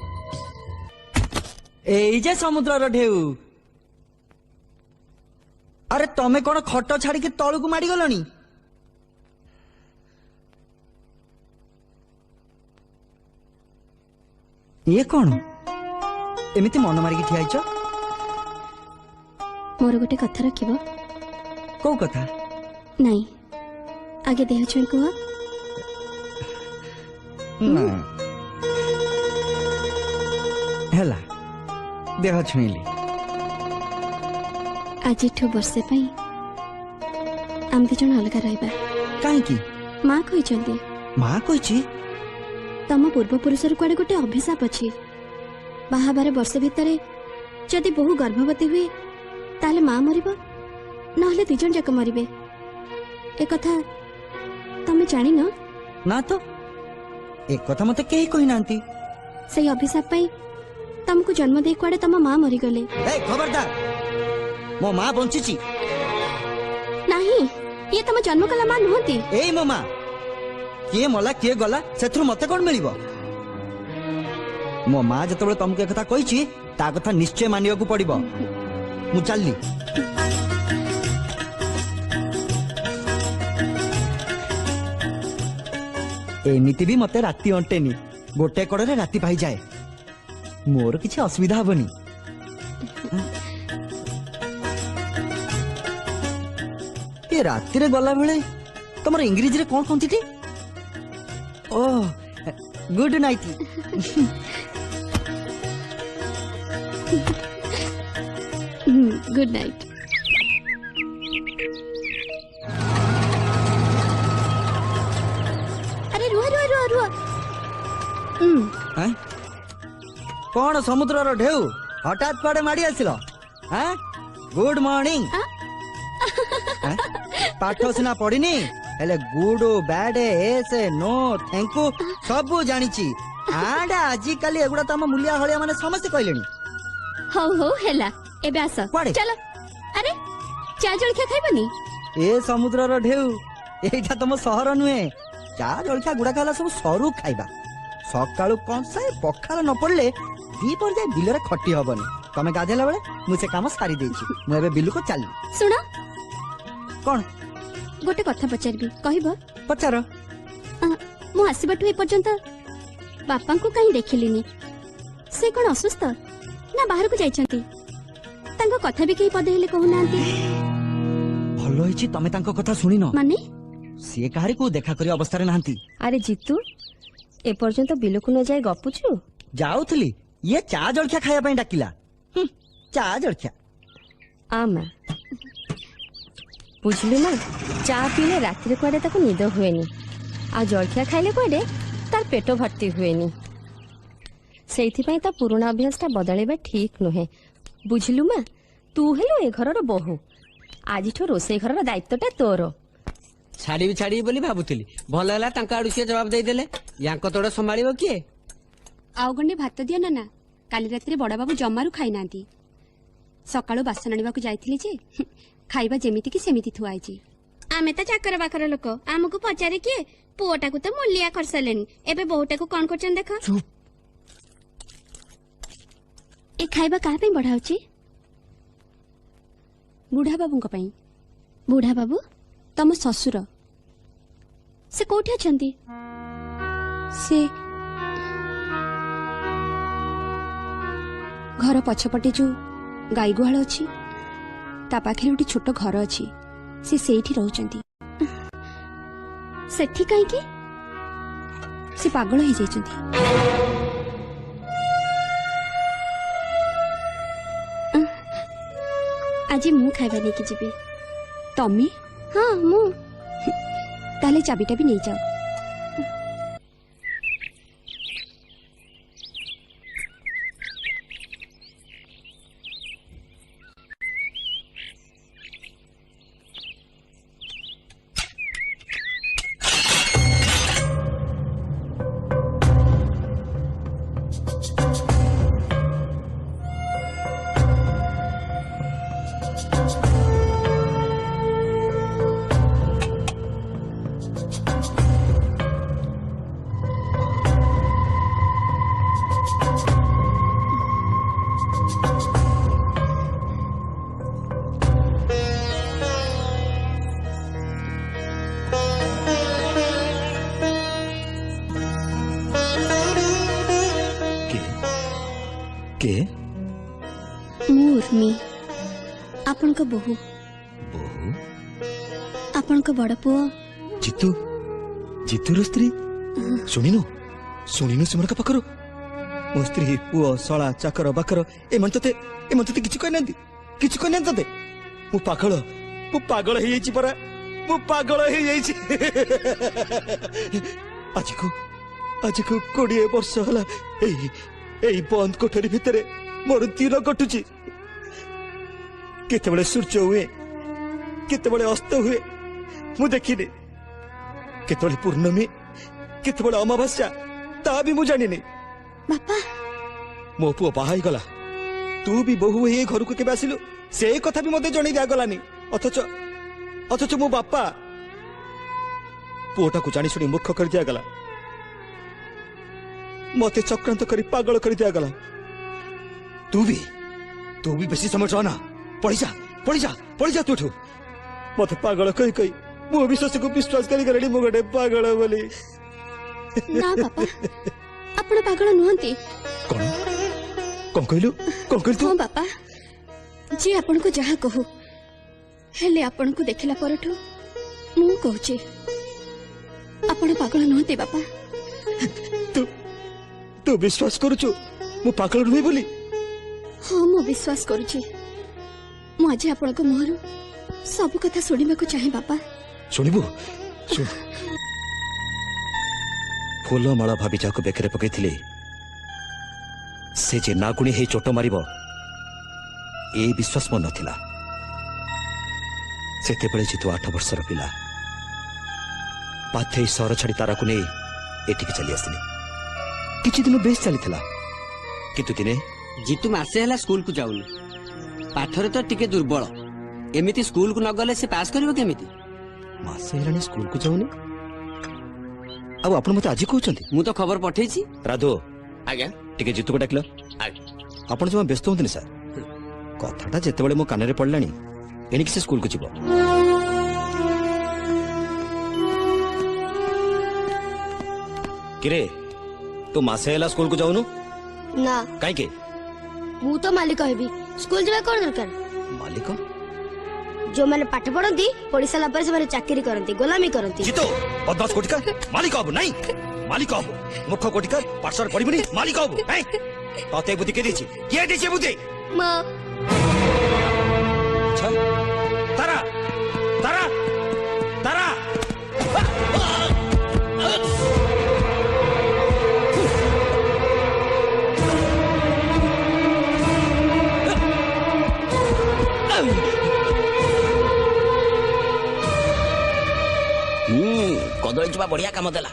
एई जे समुद्र ढेउ अरे तमे कौन खट छाड़ी तलू को माड़ी गलनी? ये कौन एमिति मन मारिकी ठिया हैछ? मोर गोटे कथा रखिब? को कथा? नहीं आगे देह छुई कुह। हेला देह छुईली। आज वर्षे आम दी जन अलग रहा कहीं माँ कहते माँ कही तम पूर्वपुरुष कुआडे गोटे अभिशाप अच्छी बाहाबार वर्ष भितर जदि बहु गर्भवती हुए ताले माँ मरिब नहले दी जन जाक मरिबे। ए कथा तमे जानी न? ना तो एक कथा मते केही कहि नांती। सही अभिशाप पाई तुमको जन्म दे कुआडे तम माँ मरी गले। ए खबरदार मो माँ बंचिची नहीं ये तम जन्म कला माँ नुहती। ए मो माँ किए मला किए गला सेथरु मते कोन मिलिबो? मो माँ जतबे तुमको एक कथा कहिची ता कथा निश्चय मानिया को पड़िबो। मु चलली। एमिति भी मते राती अंटेनी गोटे कड़े राती पाई जाए मोर किसी असुविधा हबनी। ये राति रे गला बेले तुम इंग्रेजी रे कौन कहती थी? Oh good night. Good night. अरे रुआ रुआ रुआ रुआ। कौन समुद्र ढेउ हठात कुआडे माड़ी आसिल? Good morning. पाठ सिना पढ़िनी हेले good bad yes no thank you सब जानिची। आडा आजि काली एगुडा तम मूल्या हलिया माने समस्त कहलेनी। हो हो हेला एबे आस चलो। अरे चा जलखिया खाइबनी? ए समुद्र ढेउ एटा तम सहर नुहे। चा जलखिया गुडा खाला सब सरू खाइबा। सकाळु कंसाए पखाल न पड़ले दी पर जाय बिलरे खट्टी हबनी। तमे गाधेला बेले मु से काम सारी देछि। मु एबे बिलु को चालली। सुनो कोन गोटे कथा पचारबी कहबो? पचार। मु आसीबाटु ए पर्यंत बापा को कहीं देखिलिनी। से कोन असुस्थ ना बाहर को जाइछंती? तांको कथा भी कहीं पदे हेले कहू नांती। भलो हिची तमे तांको कथा सुनिनो माने से काहारी को देखा करी अवस्था रे नांती। अरे जीतू ए पर्यंत बिलुकु न जाय गपुछु जाउथली ये चा जलखिया खाया पई डाकिला। चा जलखिया आमा बुझलु ना चा पीले रात्रि कुआडे ताको निद हुएनी आ जलखिया खाइले कुआडे तार पेट भर्ती हुएनी। सेइथि पई ता पुराना अभ्यासटा बदलेबा ठीक नुहे। बुझलु मा तू हेलो ए घरर बहु आजिठो रोसई घरर दायित्वटा तोर। छाड़ी छाड़ी बोली भाबुतली भल है तांका आडू सी जवाब देदेले यांको तोड़ संभाळिबो किए? आउ गंडे भात दियो नाना काली रात्रि बड़ा बाबू जमारू खाई नांती। सकाळु बासन आनिबाकु जाइथिले जे खाइबा जेमिति कि सेमिति थुआइची। आमे त चाकर बाकर लोक आमको पचारे किए पुओटाकू तो मूलिया करसलेनी एबे बहुटाकू कोन करचन देख। ए खाइबा काहा पई बढ़ाउची? बुढ़ा बाबूंक पई। बुढ़ा बाबू तम ससुर से कोठी अछंती? से घर पछपटे जो गाई गुहाल अच्छी ता पाखे गोटे छोट घर अच्छी से सेठी रहउचंती। सेठी काई की से पागल हो जाइचंती। आज मु खाइबा नहीं कि जीबी। तमी? हाँ मु। ताले चाबीटा भी नहीं जाओ। के ମୁଁ ଉର୍ମି ଆପଣଙ୍କ ବୋହୂ ବୋହୂ ଆପଣଙ୍କ ବଡ ପୁଅ ଜିତୁ ଜିତୁର ସ୍ତ୍ରୀ ଶୁଣିନୁ ଶୁଣିନୁ ସେମାନଙ୍କ ପାଖରୁ ମୋ ସ୍ତ୍ରୀ ପୁଅ ଶଳା ଚାକର ବାକର ଏମାନେ ତତେ କିଛି କହିନାହାନ୍ତି ତତେ ମୁଁ ପାଗଳ ହେଇଯାଇଛି ପରା ମୁଁ ପାଗଳ ହେଇଯାଇଛି ଆଜିକୁ 20 ବର୍ଷ ହେଲା ଏଇ ବନ୍ଦ କୋଠରୀ ଭିତରେ ମୋର ଦିନ କଟୁଛି କେତେବେଳେ ସୂର୍ଯ୍ୟ ହୁଏ କେତେବେଳେ ଅସ୍ତ ହୁଏ ମୁଁ ଦେଖିନି କେତେବେଳେ ପୂର୍ଣ୍ଣମୀ କେତେବେଳେ ଅମାବାସ୍ୟା ତା ବି ମୁଁ ଜାଣିନି ବାପା ମୋ ପୁଅ ବାହା ହେଇଗଲା ତୁ ବି ବୋହୂ ହେଇ ଘରକୁ କେବେ ଆସିଲୁ ସେ କଥା ବି ମତେ ଜଣେଇ ଦିଆଗଲାନି ଅଥଚ ମୋ ବାପା ପୁଅଟାକୁ ଜାଣି ଶୁଣି ମୂର୍ଖ କରି ଦିଆଗଲା ମତେ ଚକ୍ରାନ୍ତ କରି ପାଗଳ କରି ଦିଆଗଲା ତୁ ବି ବେଶୀ ସମୟ ରହନା ପଳେଇଯା ତୁଠୁ ମତେ ପାଗଳ କହି ମୋ ବିଶ୍ୱାସକୁ ବିଶ୍ୱାସ କରିଗଲେଣି ମୁଁ ଗୋଟେ ପାଗଳ ବୋଲି ନା ବାପା ଆପଣ ପାଗଳ ନୁହନ୍ତି କଣ କହିଲୁ ହଁ ବାପା ଯିଏ ଆପଣଙ୍କୁ ଯାହା କହୁ ହେଲେ ଆପଣଙ୍କୁ ଦେଖିଲା ପରଠୁ ମୁଁ କହୁଛି ଆପଣ ପାଗଳ ନୁହନ୍ତି ବାପା ତୁ ବିଶ୍ୱାସ କରୁଛୁ ମୁଁ ପାଗଳ ନୁହେଁ ବୋଲି ହଁ ମୁଁ ବିଶ୍ୱାସ କରୁଛି ମୁଁ ଆଜି ଆପଣଙ୍କ ମୁହଁରୁ ସବୁ କଥା ଶୁଣିବାକୁ ଚାହେଁ ବାପା ଶୁଣିବୁ ଫୁଲମାଳ ଭାବି ଯାହାକୁ ବେକରେ ପକେଇଥିଲେ ସେ ଯେ ନାଗୁଣୀ ହେଇ ଚୋଟ ମାରିବ ଏ ବିଶ୍ୱାସ ମୋର ନଥିଲା ସେତେବେଳେ ଯେତୁ 8 ବର୍ଷର ପିଲା ପାଥେଇ ସହର ଛାଡ଼ି ତାରାକୁ ନେଇ ଏଠିକି ଚାଲି ଆସିଲି କିଛି ଦିନ ବେଶ ଚାଲିଥିଲା କିନ୍ତୁ ଦିନେ ଜିତୁ ମାସେ ହେଲା ସ୍କୁଲକୁ ଯାଉନି ପାଠରେ ତ ଟିକେ ଦୁର୍ବଳ ଏମିତି ସ୍କୁଲକୁ ନ ଗଲେ ସେ ପାସ୍ କରିବ କେମିତି ମାସେ ହେଲାଣି ସ୍କୁଲକୁ ଯାଉନି ଆଉ ଆପଣ ମତେ ଆଜି କହୁଛନ୍ତି ମୁଁ ତ ଖବର ପଠେଇଛି ରାଧୁ ଆଜ୍ଞା ଟିକେ ଜିତୁକୁ ଡାକିଲ ଆଜ୍ଞା ଆପଣ ଜମା ବ୍ୟସ୍ତ ହୁଅନ୍ତୁନି ସାର୍ କଥାଟା ଯେତେବେଳେ ମୋ କାନରେ ପଡ଼ିଲାଣି ଏଣିକି ସେ ସ୍କୁଲକୁ ଯିବ କିରେ ତୁ ମାସେ ହେଲା ସ୍କୁଲକୁ ଯାଉନୁ ନା କାହିଁକି ମୁଁ ତ ମାଲିକ ହେବି ସ୍କୁଲ ଯିବା କଣ ଦରକାର ମାଲିକ ଯୋଉମାନେ ପାଠ ପଢନ୍ତି ପଢି ସାରିଲା ପରେ ସେମାନେ ଚାକିରି କରନ୍ତି ଗୋଲାମୀ କରନ୍ତି ଜିତୁ ବଦମାସ କୋଟିକା ମାଲିକ ହବୁ ନାଇଁ ମାଲିକ ହବୁ ମୁଖ କୋଟିକା ପାଠଶାଳ ପଢିବୁନି ମାଲିକ ହବୁ ତତେ ବୁଦ୍ଧି କିଏ ଦେଇଛି ବୁଦ୍ଧି ମା ତାରା ତାରା ତାରା କଦଳୀ ଚୋପା ବଢିଆ କାମ ଦେଲା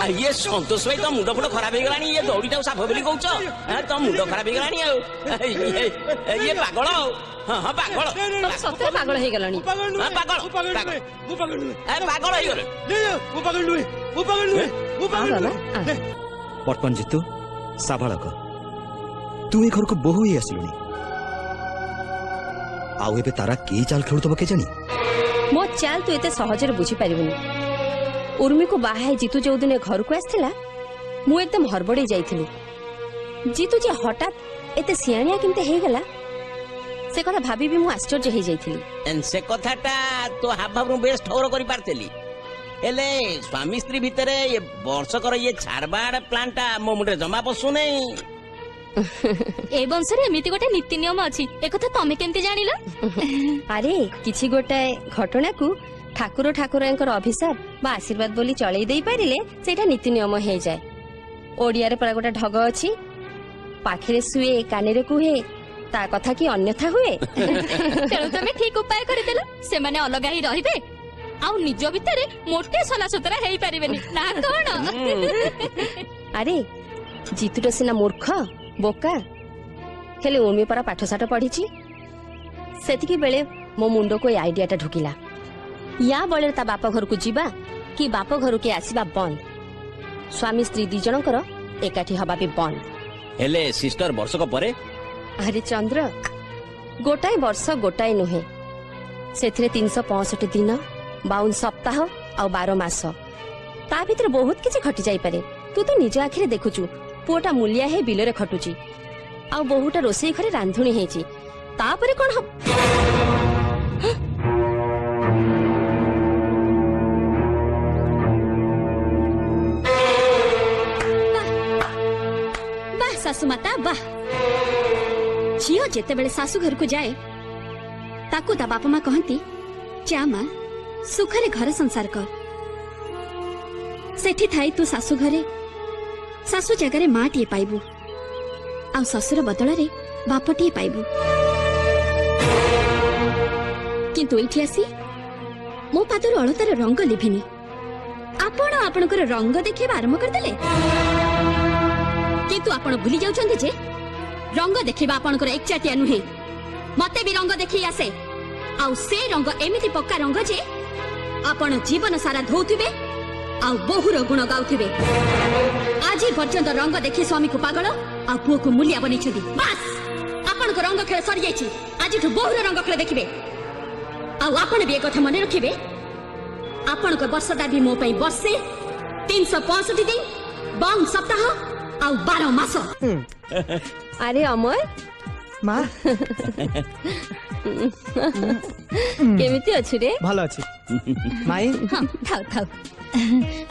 ये संतोष भाई तो मुंड फुट खराब हो गलानी ये दौड़ीटा साफ बोली कौच तो मुंड खराब हो गलानी ये पागल हाँ हाँ पागल सତରେ ପାଗଳ ହେଇଗଲାଣି पागल ବର୍ତ୍ତମାନ ଜିତୁ ସାବାଳକ ତୁ ଏ ଘରକୁ ବୋହୂ ହେଇ ଆସିଲୁଣି ଆଉ ଏବେ ତାରା କି ଚାଲ ଖେଳୁଥିବ କେଜାଣି ମୋ ଚାଲ ତୁ ଏତେ ସହଜରେ ବୁଝିପାରିବୁନି ଉର୍ମିକୁ ବାହା ହେଇ ଜିତୁ ଯୋଉଦିନ ଘରକୁ ଆସିଥିଲା ମୁଁ ଏକଦମ ହରବଡେଇ ଯାଇଥିଲି ଜିତୁ ଯେ ହଠାତ୍ ଏତେ ସିଆଣିଆ କେମିତି ହେଇଗଲା ସେ କଥା ଭାବିବି ମୁଁ ଆଶ୍ଚର୍ଯ୍ୟ ହେଇଯାଇଥିଲି से कथाटा तो हाव बेस ठौर कर पार्थिली हेले स्वामी स्त्री भितर ये वर्षकर ये छाड़बाड़ प्लांटा मो मुंडे जमा पशु नहीं ए वंशरे एमिति गोटे नीति नियम अछि एकथा तमे केमति जानिलो अरे किछि गोटाए घटना को ठाकुर ठाकुरंकर अभिशाप बा आशीर्वाद बोली चलई देई पारिले सेटा नीति नियम हे जाय ओडिया रे परा गोटा ढग अछि पाखरे सुए कानेरे कुहे ତା କଥା କି ଅନ୍ୟଥା ହୁଏ। ତେଣୁ ତମେ ଠିକ ଉପାୟ କରିଦେଲ। ସେମାନେ ଅଲଗା ହେଇ ରହିବେ ଆଉ ନିଜ ଭିତରେ ମୋଟେ ସଲାସୁତରା ହେଇପାରିବେନି ନା କଣ? ଆରେ ଜିତୁଟା ସିନା ମୂର୍ଖ ବୋକା, ହେଲେ ଉର୍ମି ପରା ପାଠଶାଠ ପଢିଛି। ସେତିକି ବେଳେ ମୋ ମୁଣ୍ଡକୁ ଏ ଆଇଡିଆଟା ଢୁକିଲା। ୟା ବଳରେ ତା ବାପ ଘରକୁ ଯିବା କି ବାପ ଘରକୁ ଆସିବା ବନ୍ଦ। ସ୍ୱାମୀ ସ୍ତ୍ରୀ ଦି ଜଣଙ୍କର ଏକାଠି ହବା ବି ବନ୍ଦ। ହେଲେ ସିଷ୍ଟର ବର୍ଷକ ପରେ ଆରେ ଚନ୍ଦ୍ର, ଗୋଟାଏ ବର୍ଷ ଗୋଟାଏ ନୁହେଁ, ସେଥିରେ 365 ଦିନ, 52 ସପ୍ତାହ ଆଉ 12 ମାସ। ତା ଭିତରେ ବହୁତ କିଛି ଘଟି ଯାଇପାରେ। ତୁ ତ ନିଜ ଆଖିରେ ଦେଖୁଛୁ, ପୁଅଟା ମୂଲିଆ ହେଇ ବିଲରେ ଖଟୁଛି ଆଉ ବୋହୂଟା ରୋଷେଇ ଘରେ ରାନ୍ଧୁଣୀ ହେଇଛି। ତାପରେ କଣ ହବ? ବାह ଶାଶୁ ମାତା ବାହ। ଝିଅ ଯେତେବେଳେ ଶାଶୁ ଘରକୁ ଯାଏ ତାକୁ ତା ବାପା ମା କହନ୍ତି, ଯା ମା ସୁଖରେ ଘର ସଂସାର କର। ସେଠି ଥାଇ ତୁ ଶାଶୁ ଘରେ ଶାଶୁ ଜାଗାରେ ମାଟିଏ ପାଇବୁ ଆଉ ଶ୍ୱଶୁର ବଦଳରେ ବାପଟିଏ ପାଇବୁ। କିନ୍ତୁ ଏଇଠି ଆସି ମୋ ପାଦରୁ ଅଳତାର ରଙ୍ଗ ଲିଭିନି। ଆପଣ ଆପଣଙ୍କର ରଙ୍ଗ ଦେଖେଇବା ଆରମ୍ଭ କରିଦେଲେ। କିନ୍ତୁ ଆପଣ ଭୁଲି ଯାଉଛନ୍ତି ଯେ ରଙ୍ଗ ଦେଖେଇବା ଆପଣଙ୍କର ଏକଚାଟିଆ ନୁହେଁ। ମତେ ବି ରଙ୍ଗ ଦେଖେଇ ଆସେ, ଆଉ ସେ ରଙ୍ଗ ଏମିତି ପକ୍କା ରଙ୍ଗ ଯେ ଆପଣ ଜୀବନ ସାରା ଧୋଉଥିବେ ଆଉ ବୋହୁର ଗୁଣ ଗାଉଥିବେ। ଆଜି ପର୍ଯ୍ୟନ୍ତ ରଙ୍ଗ ଦେଖି ସ୍ୱାମୀକୁ ପାଗଳ ଆଉ ପୁଅକୁ ମୂଲିଆ ବନେଇଛନ୍ତି। ବାସ୍ ଆପଣଙ୍କ ରଙ୍ଗ ଖେଳ ସରିଯାଇଛି। ଆଜିଠୁ ବୋହୁର ରଙ୍ଗ ଖେଳ ଦେଖିବେ। ଆଉ ଆପଣ ବି ଏ କଥା ମନେ ରଖିବେ, ଆପଣଙ୍କ ବର୍ଷଟା ବି ମୋ ପାଇଁ ବର୍ଷେ, 365 ଦିନ, 52 ସପ୍ତାହ ଆଉ 12 ମାସ। ଆରେ ଅମର ମା କେମିତି ଅଛି ରେ? ଭଲ ଅଛି ମାଇ। ଥାଉ ଥାଉ।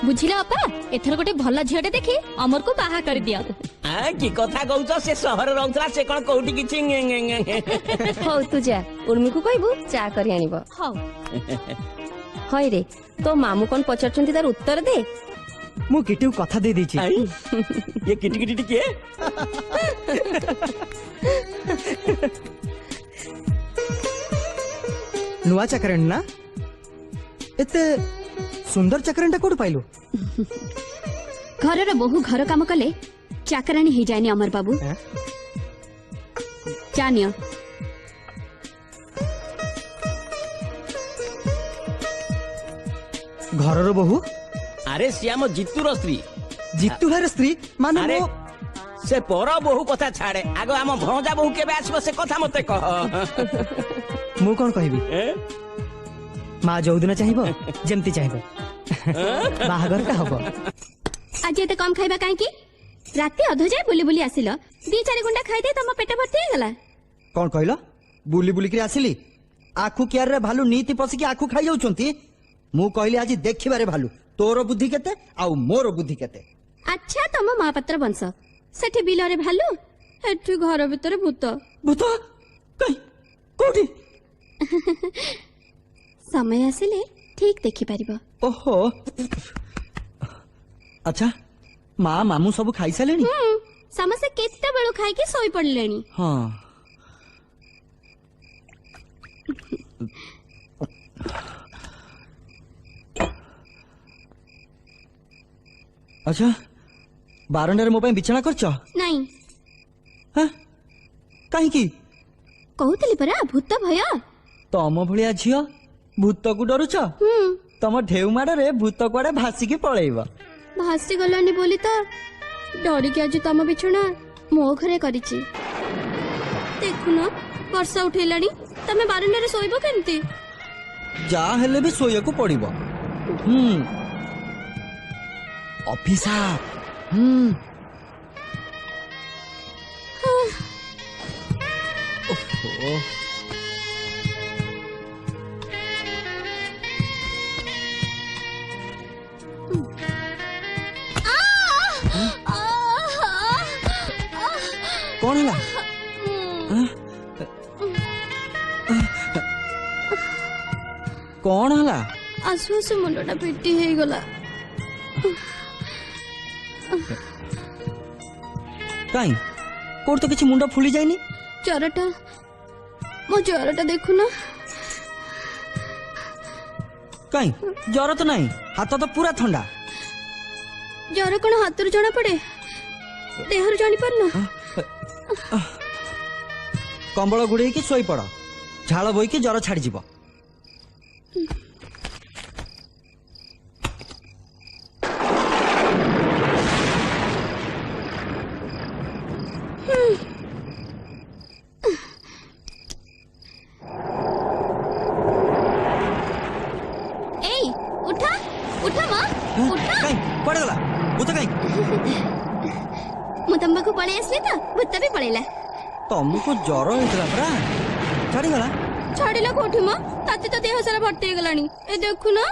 ବୁଝିଲ ଅପା, ଏଥର ଗୋଟେ ଭଲ ଝିଅଟେ ଦେଖି ଅମରକୁ ବାହା କରିଦିଅ। କି କଥା କହୁଛ? ସେ ସହରରେ ରହୁଥିଲା, ସେ କଣ କୋଉଠି କିଛି ହଉ ତୁ ଯା, ଉର୍ମିକୁ କହିବୁ ଚା କରି ଆଣିବ। ହଉ। ହଇ ରେ, ତୋ ମାମୁଁ କଣ ପଚାରୁଛନ୍ତି ତାର ଉତ୍ତର ଦେ। ମୁଁ କିଟିକୁ କଥା ଦେଇ ଦେଇଛି। ये किटी किटी किए नुआ चाकरण ना एते सुंदर चाकरणटा कोड पाइलु? घरर बहु घर काम कले चाकराणी ही जायनी अमर बाबू। जानियो घरर बहु? अरे श्याम जितुर स्त्री। जितुर स्त्री माने अरे से पर बहु कथा छाड़े, आगो आम भणजा बहु केबे आसीबो से कथा मते कह। मु कोन कहबी? मां जो दिन चाहिबो जेमती चाहिबो बाहागर का हबो। आज एते कम खाइबा काहे की? राती अध जाय बुली बुली आसिलो, 2-4 गुंडा खाइ दे तम पेट भर्ती हे गला। कोन कहलो? बुली बुली के आसिली आखु कियार रे भालू नीति पसी के आखु खाइ जाउचंती। मु कहली आज देखिबारे भालू तोर बुद्धि केते आ मोर बुद्धि केते। अच्छा तम महापात्र वंश सेठी बिलरे भालू, हेठी घर भीतर भूत। भूत कई कोठी? समय आसिले ठीक देखि परिबो। ओहो अच्छा मां मामू सब खाइ सालेनी? समसे केते बेलु खाइ के सोई पड़लेनी। हां अच्छा बारंडारे मो बिछाना करछ? नहीं। हां काहे की? कहूतली परा भूत भय। तम भलिया झियो भूत को डरुछ? तम ढेउ माडरे भूत कुआडे भासी की पळेइबो। भासी गलानी बोली तो डरी के आज तम बिछना मो घरे करिछि। देखुन वर्षा उठेलानी, तमे बारंडारे सोइबो केमती? जा हेले भी सोया को पड़िबो। ऑफिसर ओहो कौन है? कौन है? आसु आसु मुंडा पिटी हे गला। काई कोड तो किछि मुंडा फुली जायनी, जरटा मो जरटा देखु ना कहीं जर तो नहीं हाथ तो पूरा ठंडा जर कौन हाथ जना पड़े देहर जानी पारना कंबल गुड़े की शोई पड़ झाड़ बोई की जर छाड़ी जीव तुमको जर होता छाड़ीगला छाड़िला कोठी म ताती तो देह सारा भर्ती गलानी ए देखु ना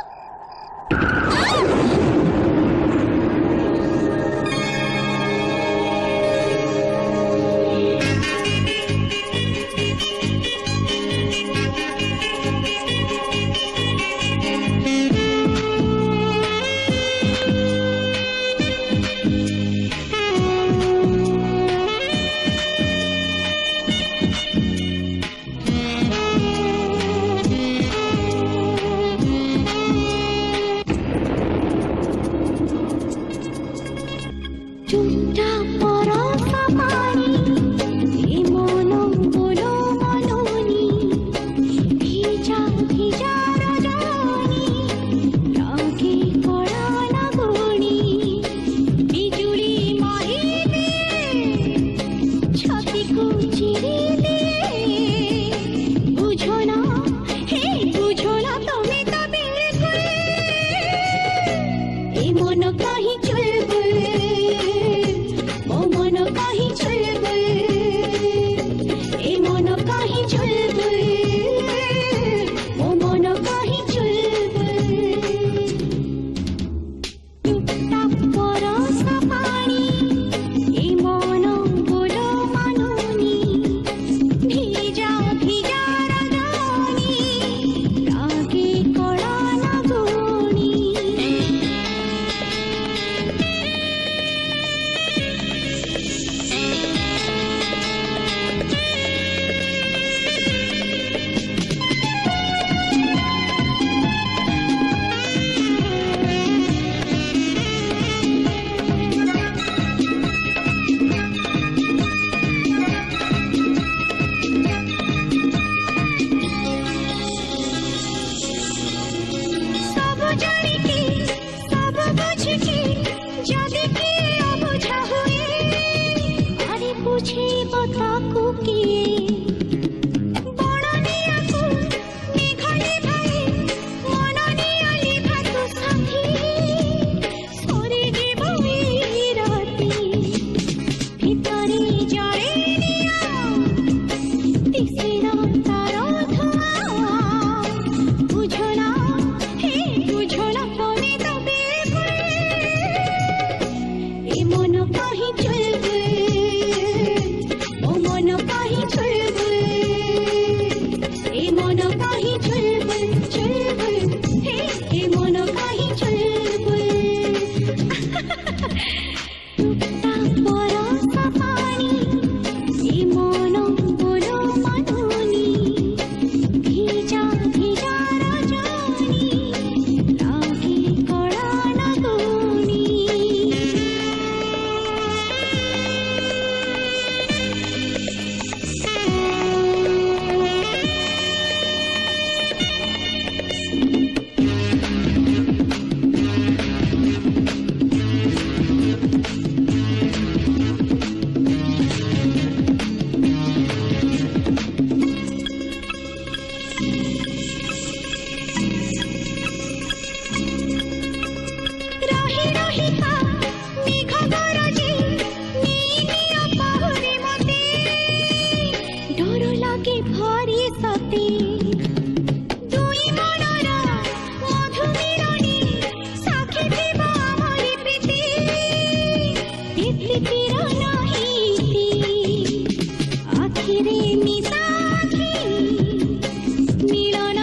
मिलन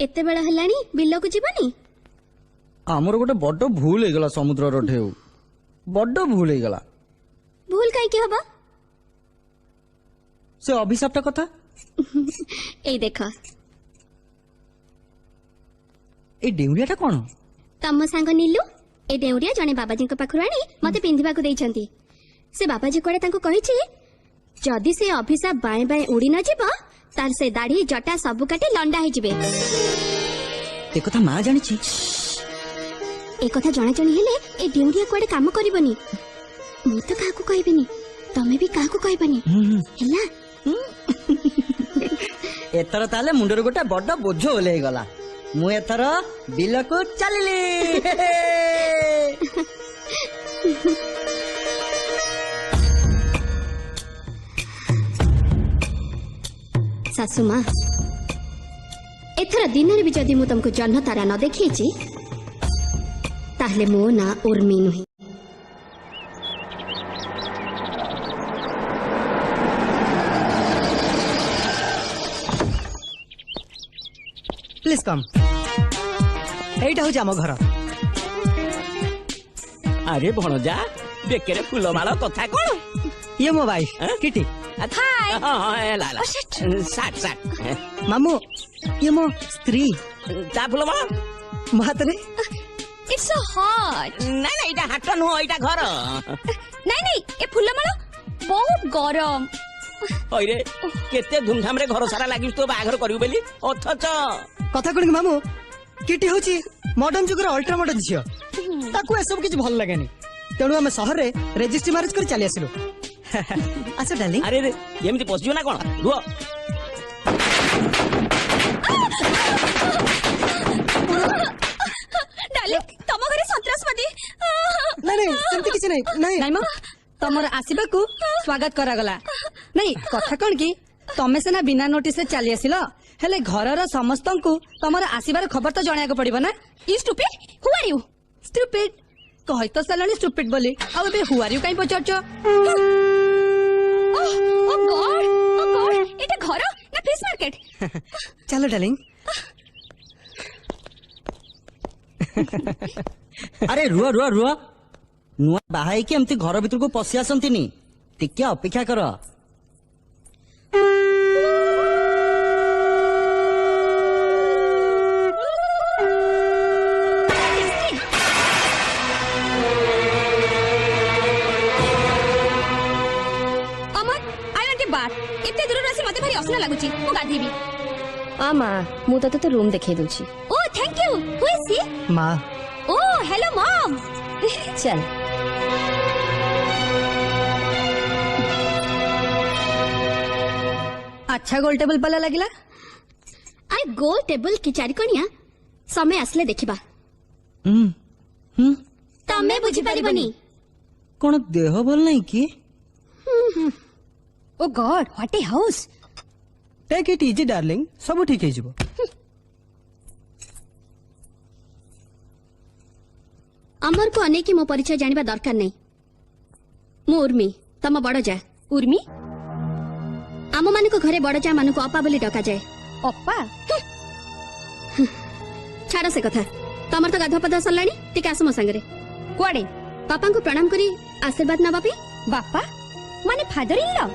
एते बेला हेलानी बिल को जीवनी आमर गोटे बड़ भूल हो गला समुद्र ढेउ बड़ भूल हो गला भूल कहीं हबा से अभिशापटा कथा ए देख ए डेउरियाटा कोन तम सांग नीलू ए डेउरिया जने बाबाजी पाखु आनी मते पिंधिबा को देइछंती से बाबाजी कोड़े तांको कहिछि जदि से अभिशाप बाएं बाएं उड़ी न जीव तार से दाढ़ी जटा सब काटे लंडा हो जिवे ए कथा मां जानि छी ए कथा जणा जणी हेले ए डेउरिया कोड़े काम करबनी मु तो काकू कहबिनी तमे भी काकू कहबनी हैला एथर ताले मुंडर गोटे बड़ बोझ ओले गला मु एथर बिल को चलिली सासु माँ एथर दिन भी जदि मु तुमको जन्म तारा न देखी ताहले मो ना उर्मी नुहे प्लीज कम एटा हो जाम घर अरे भणजा बेकेरे फूलमाଳ କଥା କଣ ये मो वाइफ किटी हाय लाला साट मामू ये मो स्त्री ता फूलमाଳ महातरे इट्स सो हॉट ना ना एटा हाट नु एटा घर नहीं ए फुलमाଳ बहुत गरम ओरे केते धूमधाम रे घर सारा लागि तो बाघर करियो बेली अथच कथा कोन मामू किटी होची मॉडर्न जुगर अल्ट्रा मॉडर्न झियो ताकू ए सब किछ भल लागेनी तेणु हम शहर रे रजिस्ट्री मैरिज कर चली आसिलो अच्छा डार्लिंग अरे रे एमती पसियो ना कोन रुओ डार्लिंग तम घरे सन्त्रासवादी नहीं सेमती किछ नहीं नहीं मो तमर आसीबा को स्वागत करा गला नहीं कथा कोन की तमे सेना बिना नोटिस से चली आसिलो हेले घरर समस्त को तमर आसीबार खबर तो जणाया को पड़िबो ना you stupid who are you stupid कहि तो सलानी स्टूपिड बोली आ बे हु आर यू काई पचरचो ओ गॉड एटा घर ना फिश मार्केट चलो डार्लिंग अरे रुआ रुआ रुआ नुआ बाहाई के एमती घर भीतर को पसी आसंतीनी टिके अपेक्षा कर असना लागुची मु गाधेबी आ माँ मु तो रूम देखे दूची ओ थैंक यू हु इज सी माँ ओ हेलो मॉम चल अच्छा गोल टेबल पला लागिला आई गोल टेबल की चारि कोनिया समय आसले देखिबा तमे बुझी परिबनी कोन देह भल नहीं की oh God what a house take it easy darling सब ठीक है जीवो अमर को अनेकी मो परिचय जानिबा दरकार नहीं मु उर्मी तम बड़ जा उर्मी आम मान को घरे बड़ जा मान को अपा बोली डका जाए अपा छाड़ से कथा तमर तो गाधुआ पाधुआ सरलानी टिके आस मो संगरे कुआडे पापा को प्रणाम करी आशीर्वाद नबा पे बापा माने फादर इन लॉ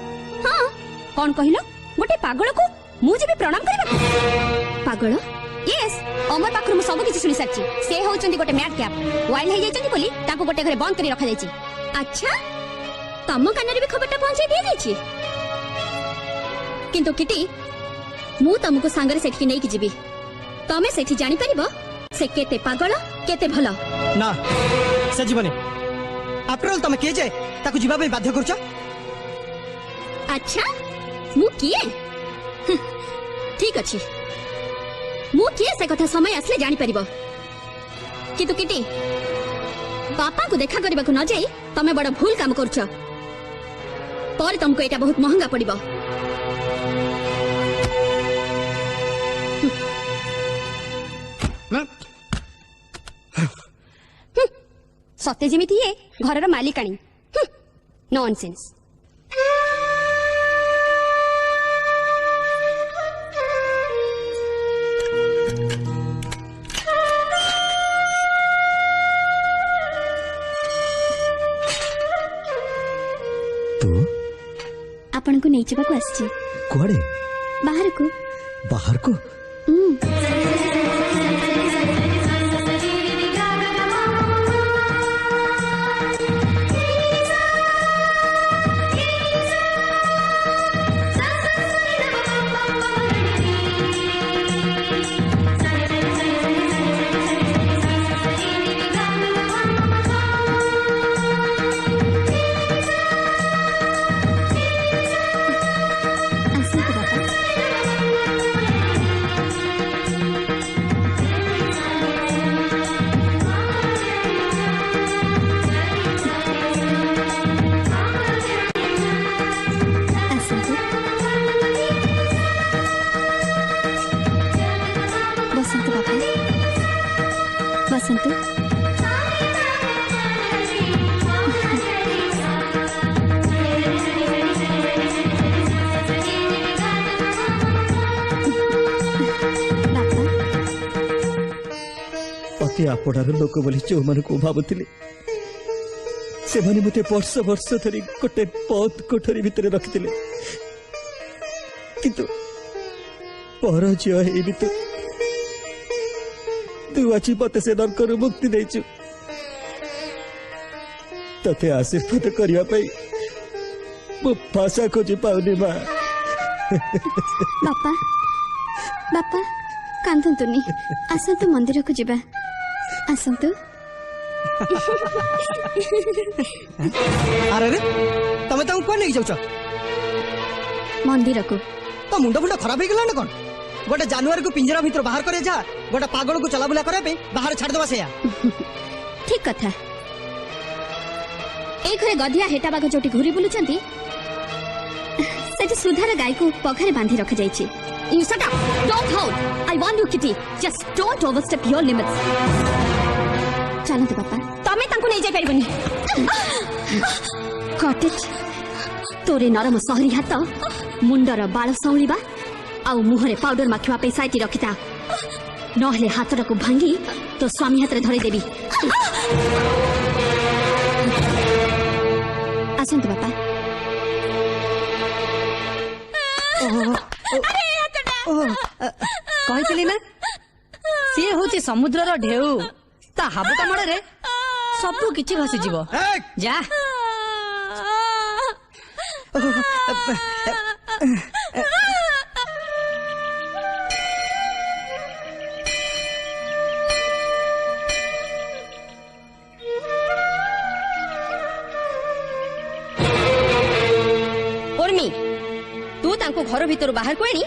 हाँ कौन कहिलो गोटे पागल को मु जेबे प्रणाम करबा पागल यस अमर पाखरु मु सब किछि सुनि साची से होचंदी गोटे मैड कैप वाइल्ड हे जाइचंदी बोली ताको गोटे घरे बंद करी रखा जाइछि अच्छा तम कानरे भी खबरटा पहुंचाई दिया जाइछि किंतु किटी मु तुमको सांगरे सेठी नै कि जीबी तमे सेठी जानि परिबो से केते पागल केते भलो ना से जीवनी आफ्टर ऑल तमे के जे ताको जीवा पे बाध्य करछ अच्छा मु किए ठीक अछि मु किए से कथा समय आसले जानि परिबो किंतु किटी पापा को देखा करबा को न जाई तमे बड़ भूल काम करछ पर तुमको एटा बहुत महंगा पड़िबो सत्य जेमिति ये घरर मालिकाणी नॉनसेंस आपण को नहीं जाबा को आछि कुआड़े बाहर को बाहर को बसंत अति आपणार लोक बोली जो मन को भावुले से मते वर्ष वर्ष धरी गोटे बहुत कोठरी भितर रखिले किंतु पर झी भी तू आज मत से नरकर मुक्ति देचु तथे आशीर्वाद करने मु भाषा खोजी पाऊनी माँ बापा बापा कांदतुनी आसतु मंदिर को जीवा आसतु अरे रे तमे ताऊ कोन नहीं जाउछ मंदिर को तो मुंड फुंड खराब हो गला ना कोन गोटे जानवर को पिंजरा भीतर बाहर करे जा गोटे पागल को चलाबुला करे पे बाहर छाड़ दवा सेया ठीक कथा ए घरे गधिया हेटा बाघ जोटी घुरी बुलुचंती सेठी सुधार गाय को पघारे बांधी रख जाईची you shut up don't hold I want you Kitty just don't overstep your limits चलो तो पापा तमे तांको नहीं जाय परिबनी गॉट इट तोरे नरम सहरी हाथ मुंडर बाल सौळीबा आउ मुहरे पाउडर माखिवा पे साइटी रखिता नहले हाथटा को भांगी तो स्वामी हाथ रे धरे देबी आसंत बापा कहितली ना सी होची समुद्र रो ढेउ ता हाबु कामड़ रे सब किछि भासी जीवो जा तू तांको घर भीतर बाहर को आनी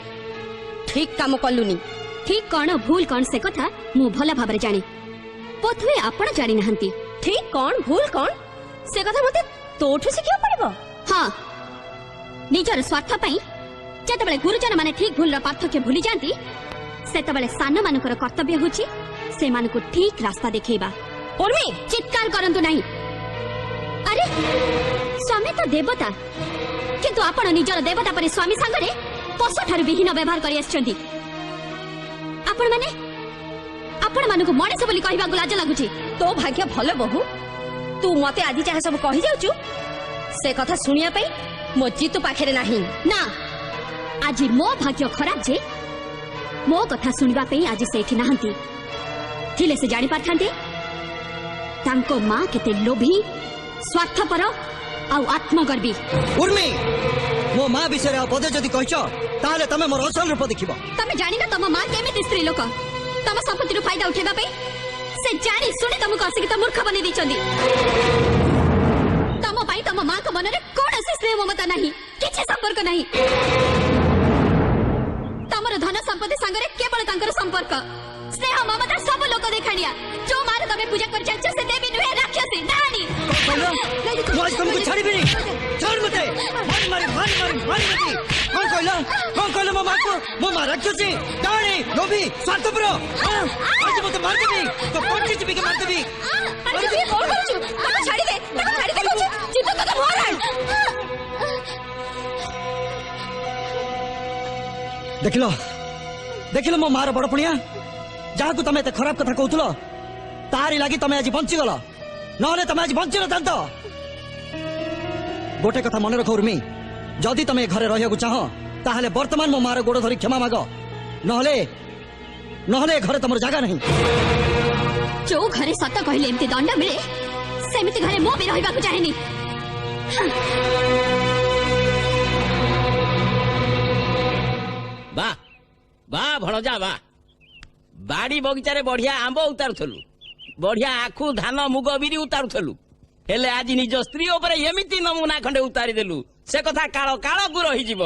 ठीक काम कलुनी ठीक कौन भूल कौन से कथा मु भला भाबरे जाने बोधवे आपण जानी नहंती ठीक कौन भूल कौन से कथा मते तोठु सिखियो पड़िबो हां निजर स्वार्थ पई जेतबेले गुरुजन माने ठीक भूल रा पार्थक्य भूली जानती सेतबेले सान मानकर कर्तव्य होची से मान को ठीक रास्ता देखेबा उर्मी चित्कार करंतु नहीं अरे स्वामी तो देवता किंतु आपण निजर देवता परि स्वामी संगरे पशु ठार विहीन व्यवहार करि आछंती आपण मानको मଣିଷ ବୋଲି କହିବାକୁ लाज लागुची तो भाग्य भलो बहु तू मते आदि चाहे सब कहि जाउचु से कथा सुनिया पई मो जीतु पाखरे नाही ना आज मो भाग्य खराब जे मो कथा सुनिबा पई आज सेठी नाहंती थिले से जानि पारथांते तांको मां केते लोभी स्वार्थपर आउ आत्मगर्वी उर्मी मो मां विषय पदे जदि कहछ ताले तमे मोर असल रूप देखिबो तमे जानि ना तम मां केमिति स्त्री लोक तम संपत्ति रो फायदा उठेबा पे से जानि सुनि तमको आसिक त मूर्ख बने दिचंदी तम भाई तम मां को मन रे कोनसी स्नेह ममता नाही किछि संपर्क नाही तमर धन संपत्ति संगरे केवल तांकर संपर्क स्नेह ममता सब लोक देखानिया जो मारे तमे पूजा कर चल से देवी नुहे राक्षसी नानी तू आज तुमको छाड़ी भी नहीं छोड़ मते मारी मती कौन कहला मो मां को मो मां राक्षसी डाणी लोभी स्वार्थपर आज मते मार देबी तो कोन किछि भी के मार देबी अरे तू कौन करछु तमे छाड़ी दे कहछु चित्त कदम हो रहा देखिलो मो मार बड़ पुणिया जहाँ को तमे खराब कथा कहूल तारी लगी तमे आज बंची गल ना तमे आज बंची न गोटे कथा मन रख उर्मी जदि तमे घरे रहिବାକୁ चाह ताहले वर्तमान मो मार गोड़ धरी क्षमा माग नहले नहले घरे तमर जागा नहीं। जो घरे सत कहले एमती दंड मिले सेमिति घरे मो भी रहिବାକୁ चाहेनी। वाह वाह भणजा वाह बाड़ी बगीचारे बढ़िया आंब उतारुथलु बढ़िया आखु धान मुग बिरी उतारुथलु हेले आज निज स्त्री उपरे एमिति नमूना खंडे उतारी देलु से कथा काଳ काळକୁ ରହିଯିବ।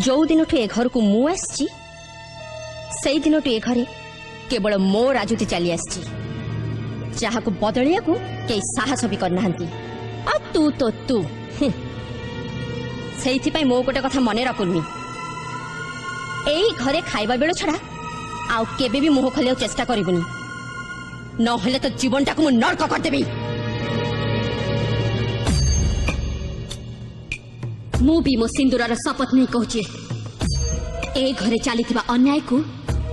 जो दिन ए घर को मु आसी से दिन ए घरे केवल मो राजुती चली आसी जहा को बदलिया को कई साहस भी करना तू तो तू से मो गोटे कथा मन रखुनी यही घरे खाइबा बेल छड़ा आउ केबे भी मुह खोलिया चेष्टा करिबुनी नहले तो जीवन टाक मु नरक करदेबी। मु भी मो सिंदूरर शपथ नहीं कहूचे ए घरे चली अन्याय को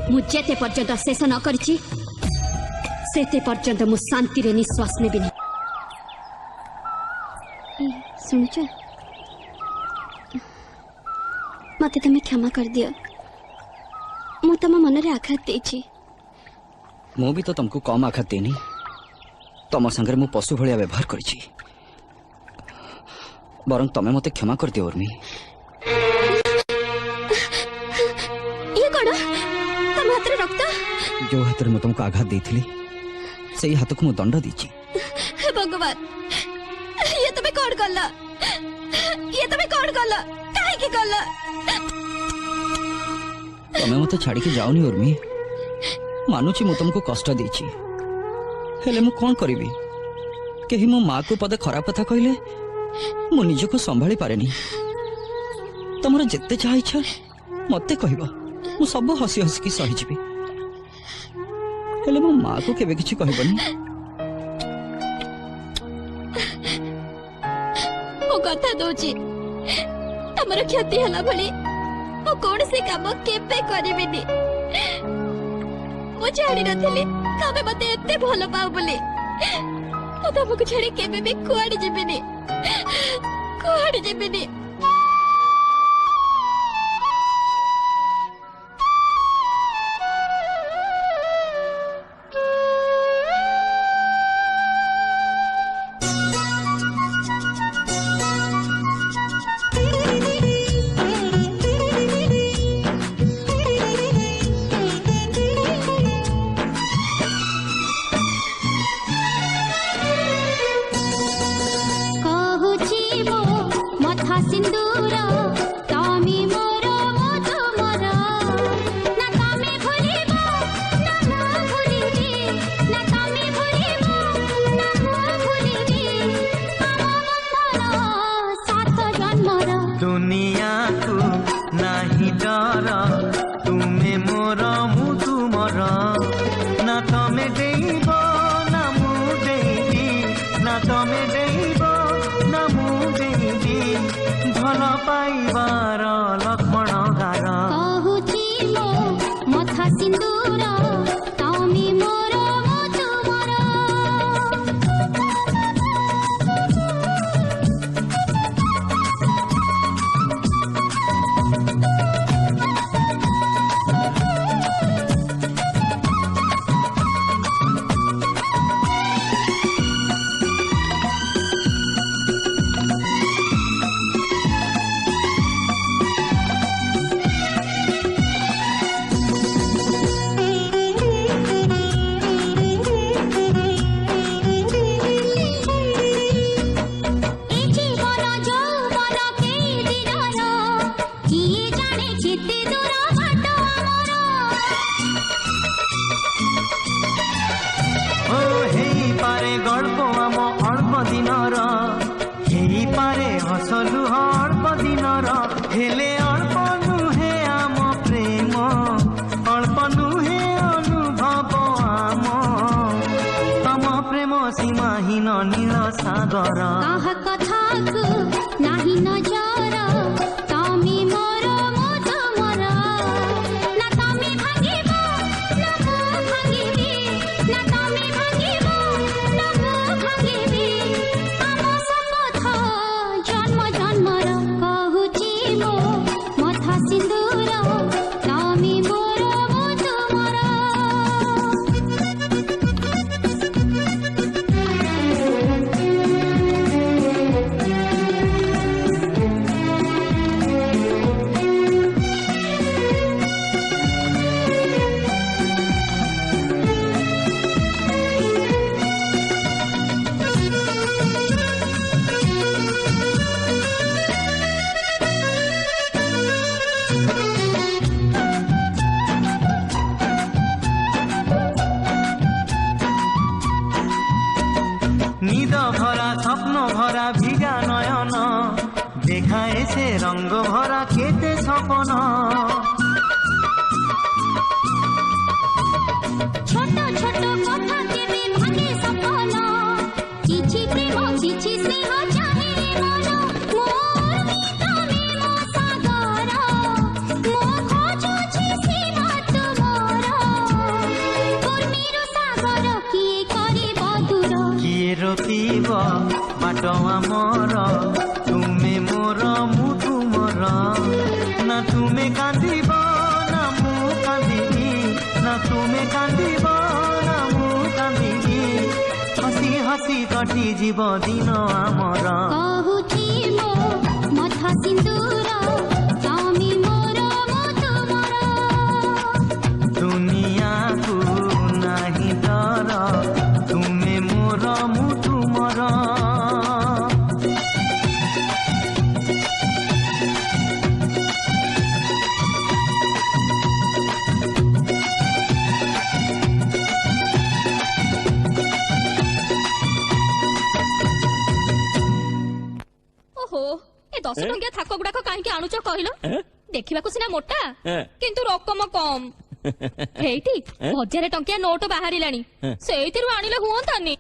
मु जेते पर्यंत शेष न करिछि सेते पर्यंत मु शांति रे निश्वास नेबी नहीं। सुनछ मते तमे क्षमा कर दियो मु तम मन रे आघात देछि। मु भी तो तुमको कम आघात देनी तम संगे मु पशु भलिया व्यवहार करिछि बरं तमे मते क्षमा कर दियो उर्मी। ये कोन तम हाथ रे रक्त जो हाथ रे मु तुमको आघात देथिली सेही हाथ को मु दंड दीछि। हे भगवान ये तमे कोन करला काहे की करला तमे मते छाड़ी के जाओनी उर्मी मानुची मु तुमको कष्ट देछि हेले मु कोन करिवि केही मो मां को पदे खराब कथा कहले मु निज को संभाली पारेनी तमर जेते चाह इच्छा मते कहबो मु सब हसी हसी की सही जीवी हेले मो मां को केबे किछि कहबनी। ओ कथा दोची तमर क्षति हला भली ओ कोन से काम केबे करिबिनी मु छाड़ी नथिली तमे मते एते भलो पाउ बोली तो तमको छाड़ी केबे भी कुआडी जिबिनी कुआडी जिबिनी। कहूची मो मथा से ଡର ତୁମେ ମୋର ମୁଁ ତୁମର ନା ତମେ ଡେଇବ ନା ମୁଁ ଡେଇବି ନା ତମେ ଡେଇବ ନା ମୁଁ ଡେଇବି ଭଲ ପାଇବାର ଲକ୍ଷ୍ମଣ ଗାର କହୁଛି ମୋ ମଥା ସିନ୍ଦୁର ତମେ ମୋର ମୁଁ ତୁମର ଏ ଜୀବନ ଯୌବନ କେଇ ଦିନର କିଏ ଜାଣେ କେତେ ଦୂର ବାଟ ଆମର ଓ ହେଇପାରେ ଗଳ୍ପ ଆମ ଅଳ୍ପ ଦିନର ହେଇପାରେ ହସ ଲୁହ ଅଳ୍ପ ଦିନର ହେଲେ ଅଳ୍ପ ନୁହେଁ ଆମ ପ୍ରେମ ଅଳ୍ପ ନୁହେଁ ଅନୁଭବ ଆମ ତମ ପ୍ରେମ ସୀମାହୀନ ନୀଳ ସାଗର କାହା କଥାକୁ ନାହିଁ ନଜର ତମେ ମୋର ମୁଁ ତୁମର ନା ତମେ ଭାଙ୍ଗିବ ନା ମୁଁ ଭାଙ୍ଗିବି ନା ତମେ ଭାଙ୍ଗିବ ନା ମୁଁ ଭାଙ୍ଗିବି ଆମ ଶପଥ ଜନ୍ମ ଜନ୍ମର କହୁଛି ମୋ ମଥା ସିନ୍ଦୁର ତମେ ମୋର ମୁଁ ତୁମର নিদ ভরা স্বপ্ন ভরা ভিজা নয়ন দেখায় সে রঙ্গ ভরা কেতে স্বপন ছোট ছোট কথা কেবে ভাঙে সপন কিছু প্রেম কিছু স্নেহ চাহে মন মোর তুমি মো সাগর মো খোঁজুছি সীমা তুমর কুর্মীর সাগর কিଏ କରିବ ଦୂର কিয়ে রকিব বাট আমার তুমি মোর মু তুমর না তুমি কান্দিব না মু কান্দিবি না তুমি কান্দিব না মু কান্দিবি হসি হসি কটি জীব দিন আমার କହୁଛି ମୋ ମଥା ସିନ୍ଦୁର ତମେ ମୋର ମୁଁ ତୁମର দুনিয়াକୁ ନାହିଁ ଡର ତୁମେ ମୋର ମୁଁ ତୁମର ଓହୋ ଏ 10 ଟଙ୍କିଆ ଥାକ ଗୁଡାକ କାହିଁକି ଆଣୁଛ କହିଲ ଦେଖିବାକୁ ସିନା ମୋଟା କିନ୍ତୁ ରକମ କମ ହେଇଟି 1000 ଟଙ୍କିଆ ନୋଟ ବାହାରିଲାଣି ସେଇଥିରୁ ଆଣିଲେ ହୁଅନ୍ତାନି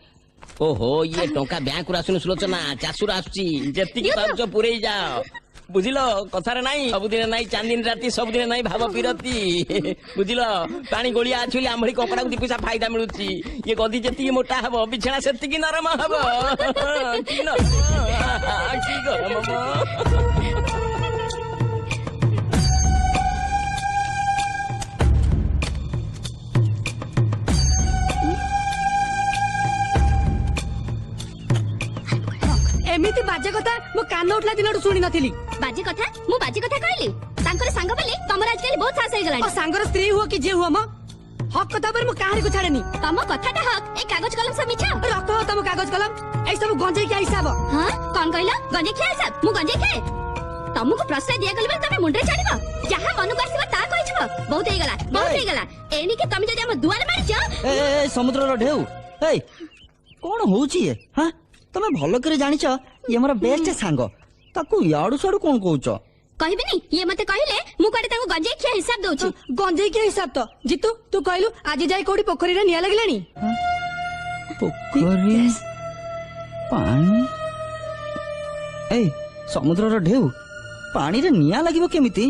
ଓହୋ ଇଏ ଟଙ୍କା ବ୍ୟାଙ୍କରୁ ଆସୁନି ସୁଲୋଚନା ଚାଷରୁ ଆସୁଛି ଯେତିକି ପାରୁଛ ପୁରେଇ ଯାଅ ବୁଝିଲ କଥାରେ ନାଇଁ ସବୁଦିନେ ନାଇଁ ଚାନ୍ଦିନୀ ରାତି ସବୁଦିନେ ନାଇଁ ଭାବ ବିରତି ବୁଝିଲ ପାଣି ଗୋଳିଆ ଅଛି ବୋଲି ଆମଭଳି କପଡାକୁ 2 ପଇସା ଫାଇଦା ମିଳୁଛି ଇଏ ଗଦି ଯେତିକି ମୋଟା ହବ ବିଛଣା ସେତିକି ନରମ ହବ କି ଗରମ ମ। ଏମିତି ବାଜେ କଥା ମୁଁ କାନ ଉଠିଲା ଦିନଠୁ ଶୁଣି ନଥିଲି ବାଜି କଥା ମୁଁ ବାଜି କଥା କହିଲି ତାଙ୍କର ସାଙ୍ଗ ବୋଲି ତମର ଆଜିକାଲି ବହୁତ ସାହସ ହେଇଗଲାଣି ଓ ସାଙ୍ଗର ସ୍ତ୍ରୀ ହୁଅ କି ଯିଏ ହୁଅ ମ ହକ୍ କଥା ଉପରେ ମୁଁ କାହାରିକୁ ଛାଡେନି ତମ କଥାଟା ହକ୍ ଏ କାଗଜ କଲମ ସବୁ ମିଛ ରଖ ତମ କାଗଜ କଲମ ଏଇ ସବୁ ଗଞ୍ଜେଇ ଖିଆ ହିସାବ ହଁ କଣ କହିଲ ଗଞ୍ଜେଇ ଖିଆ ହିସାବ ମୁଁ ଗଞ୍ଜେଇ ଖାଏ ତମକୁ ପ୍ରଶ୍ରୟ ଦିଆଗଲି ବୋଲି ତମେ ମୁଣ୍ଡରେ ଛାଡିବ ଯାହା ମନକୁ ଆସିବ ତାହା କହିଯିବ ବହୁତ ହେଇଗଲା ଏଣିକି ତମେ ଯଦି ଆମ ଦୁଆରେ ମାରିଛ ସମୁଦ୍ରର ଢେଉ ଏଇ କଣ ହଉଛି ଇଏ ହଁ ତମେ ଭଲ କରି ଜାଣିଛ ଇଏ ମୋର ବେଷ୍ଟ ସାଙ୍ଗ ତାକୁ ଇଆଡୁ ସିଆଡୁ କଣ କହୁଛ कहबिनी ये मते कहले मु कड़े ताको गंजे खिया हिसाब दउची गंजे के हिसाब तो जीतू तू कहलु आज जाई कोडी पोखरी रे निया लागलानी पोखरी पानी ए समुद्र ढेउ पानी रे निया लागिबो केमिति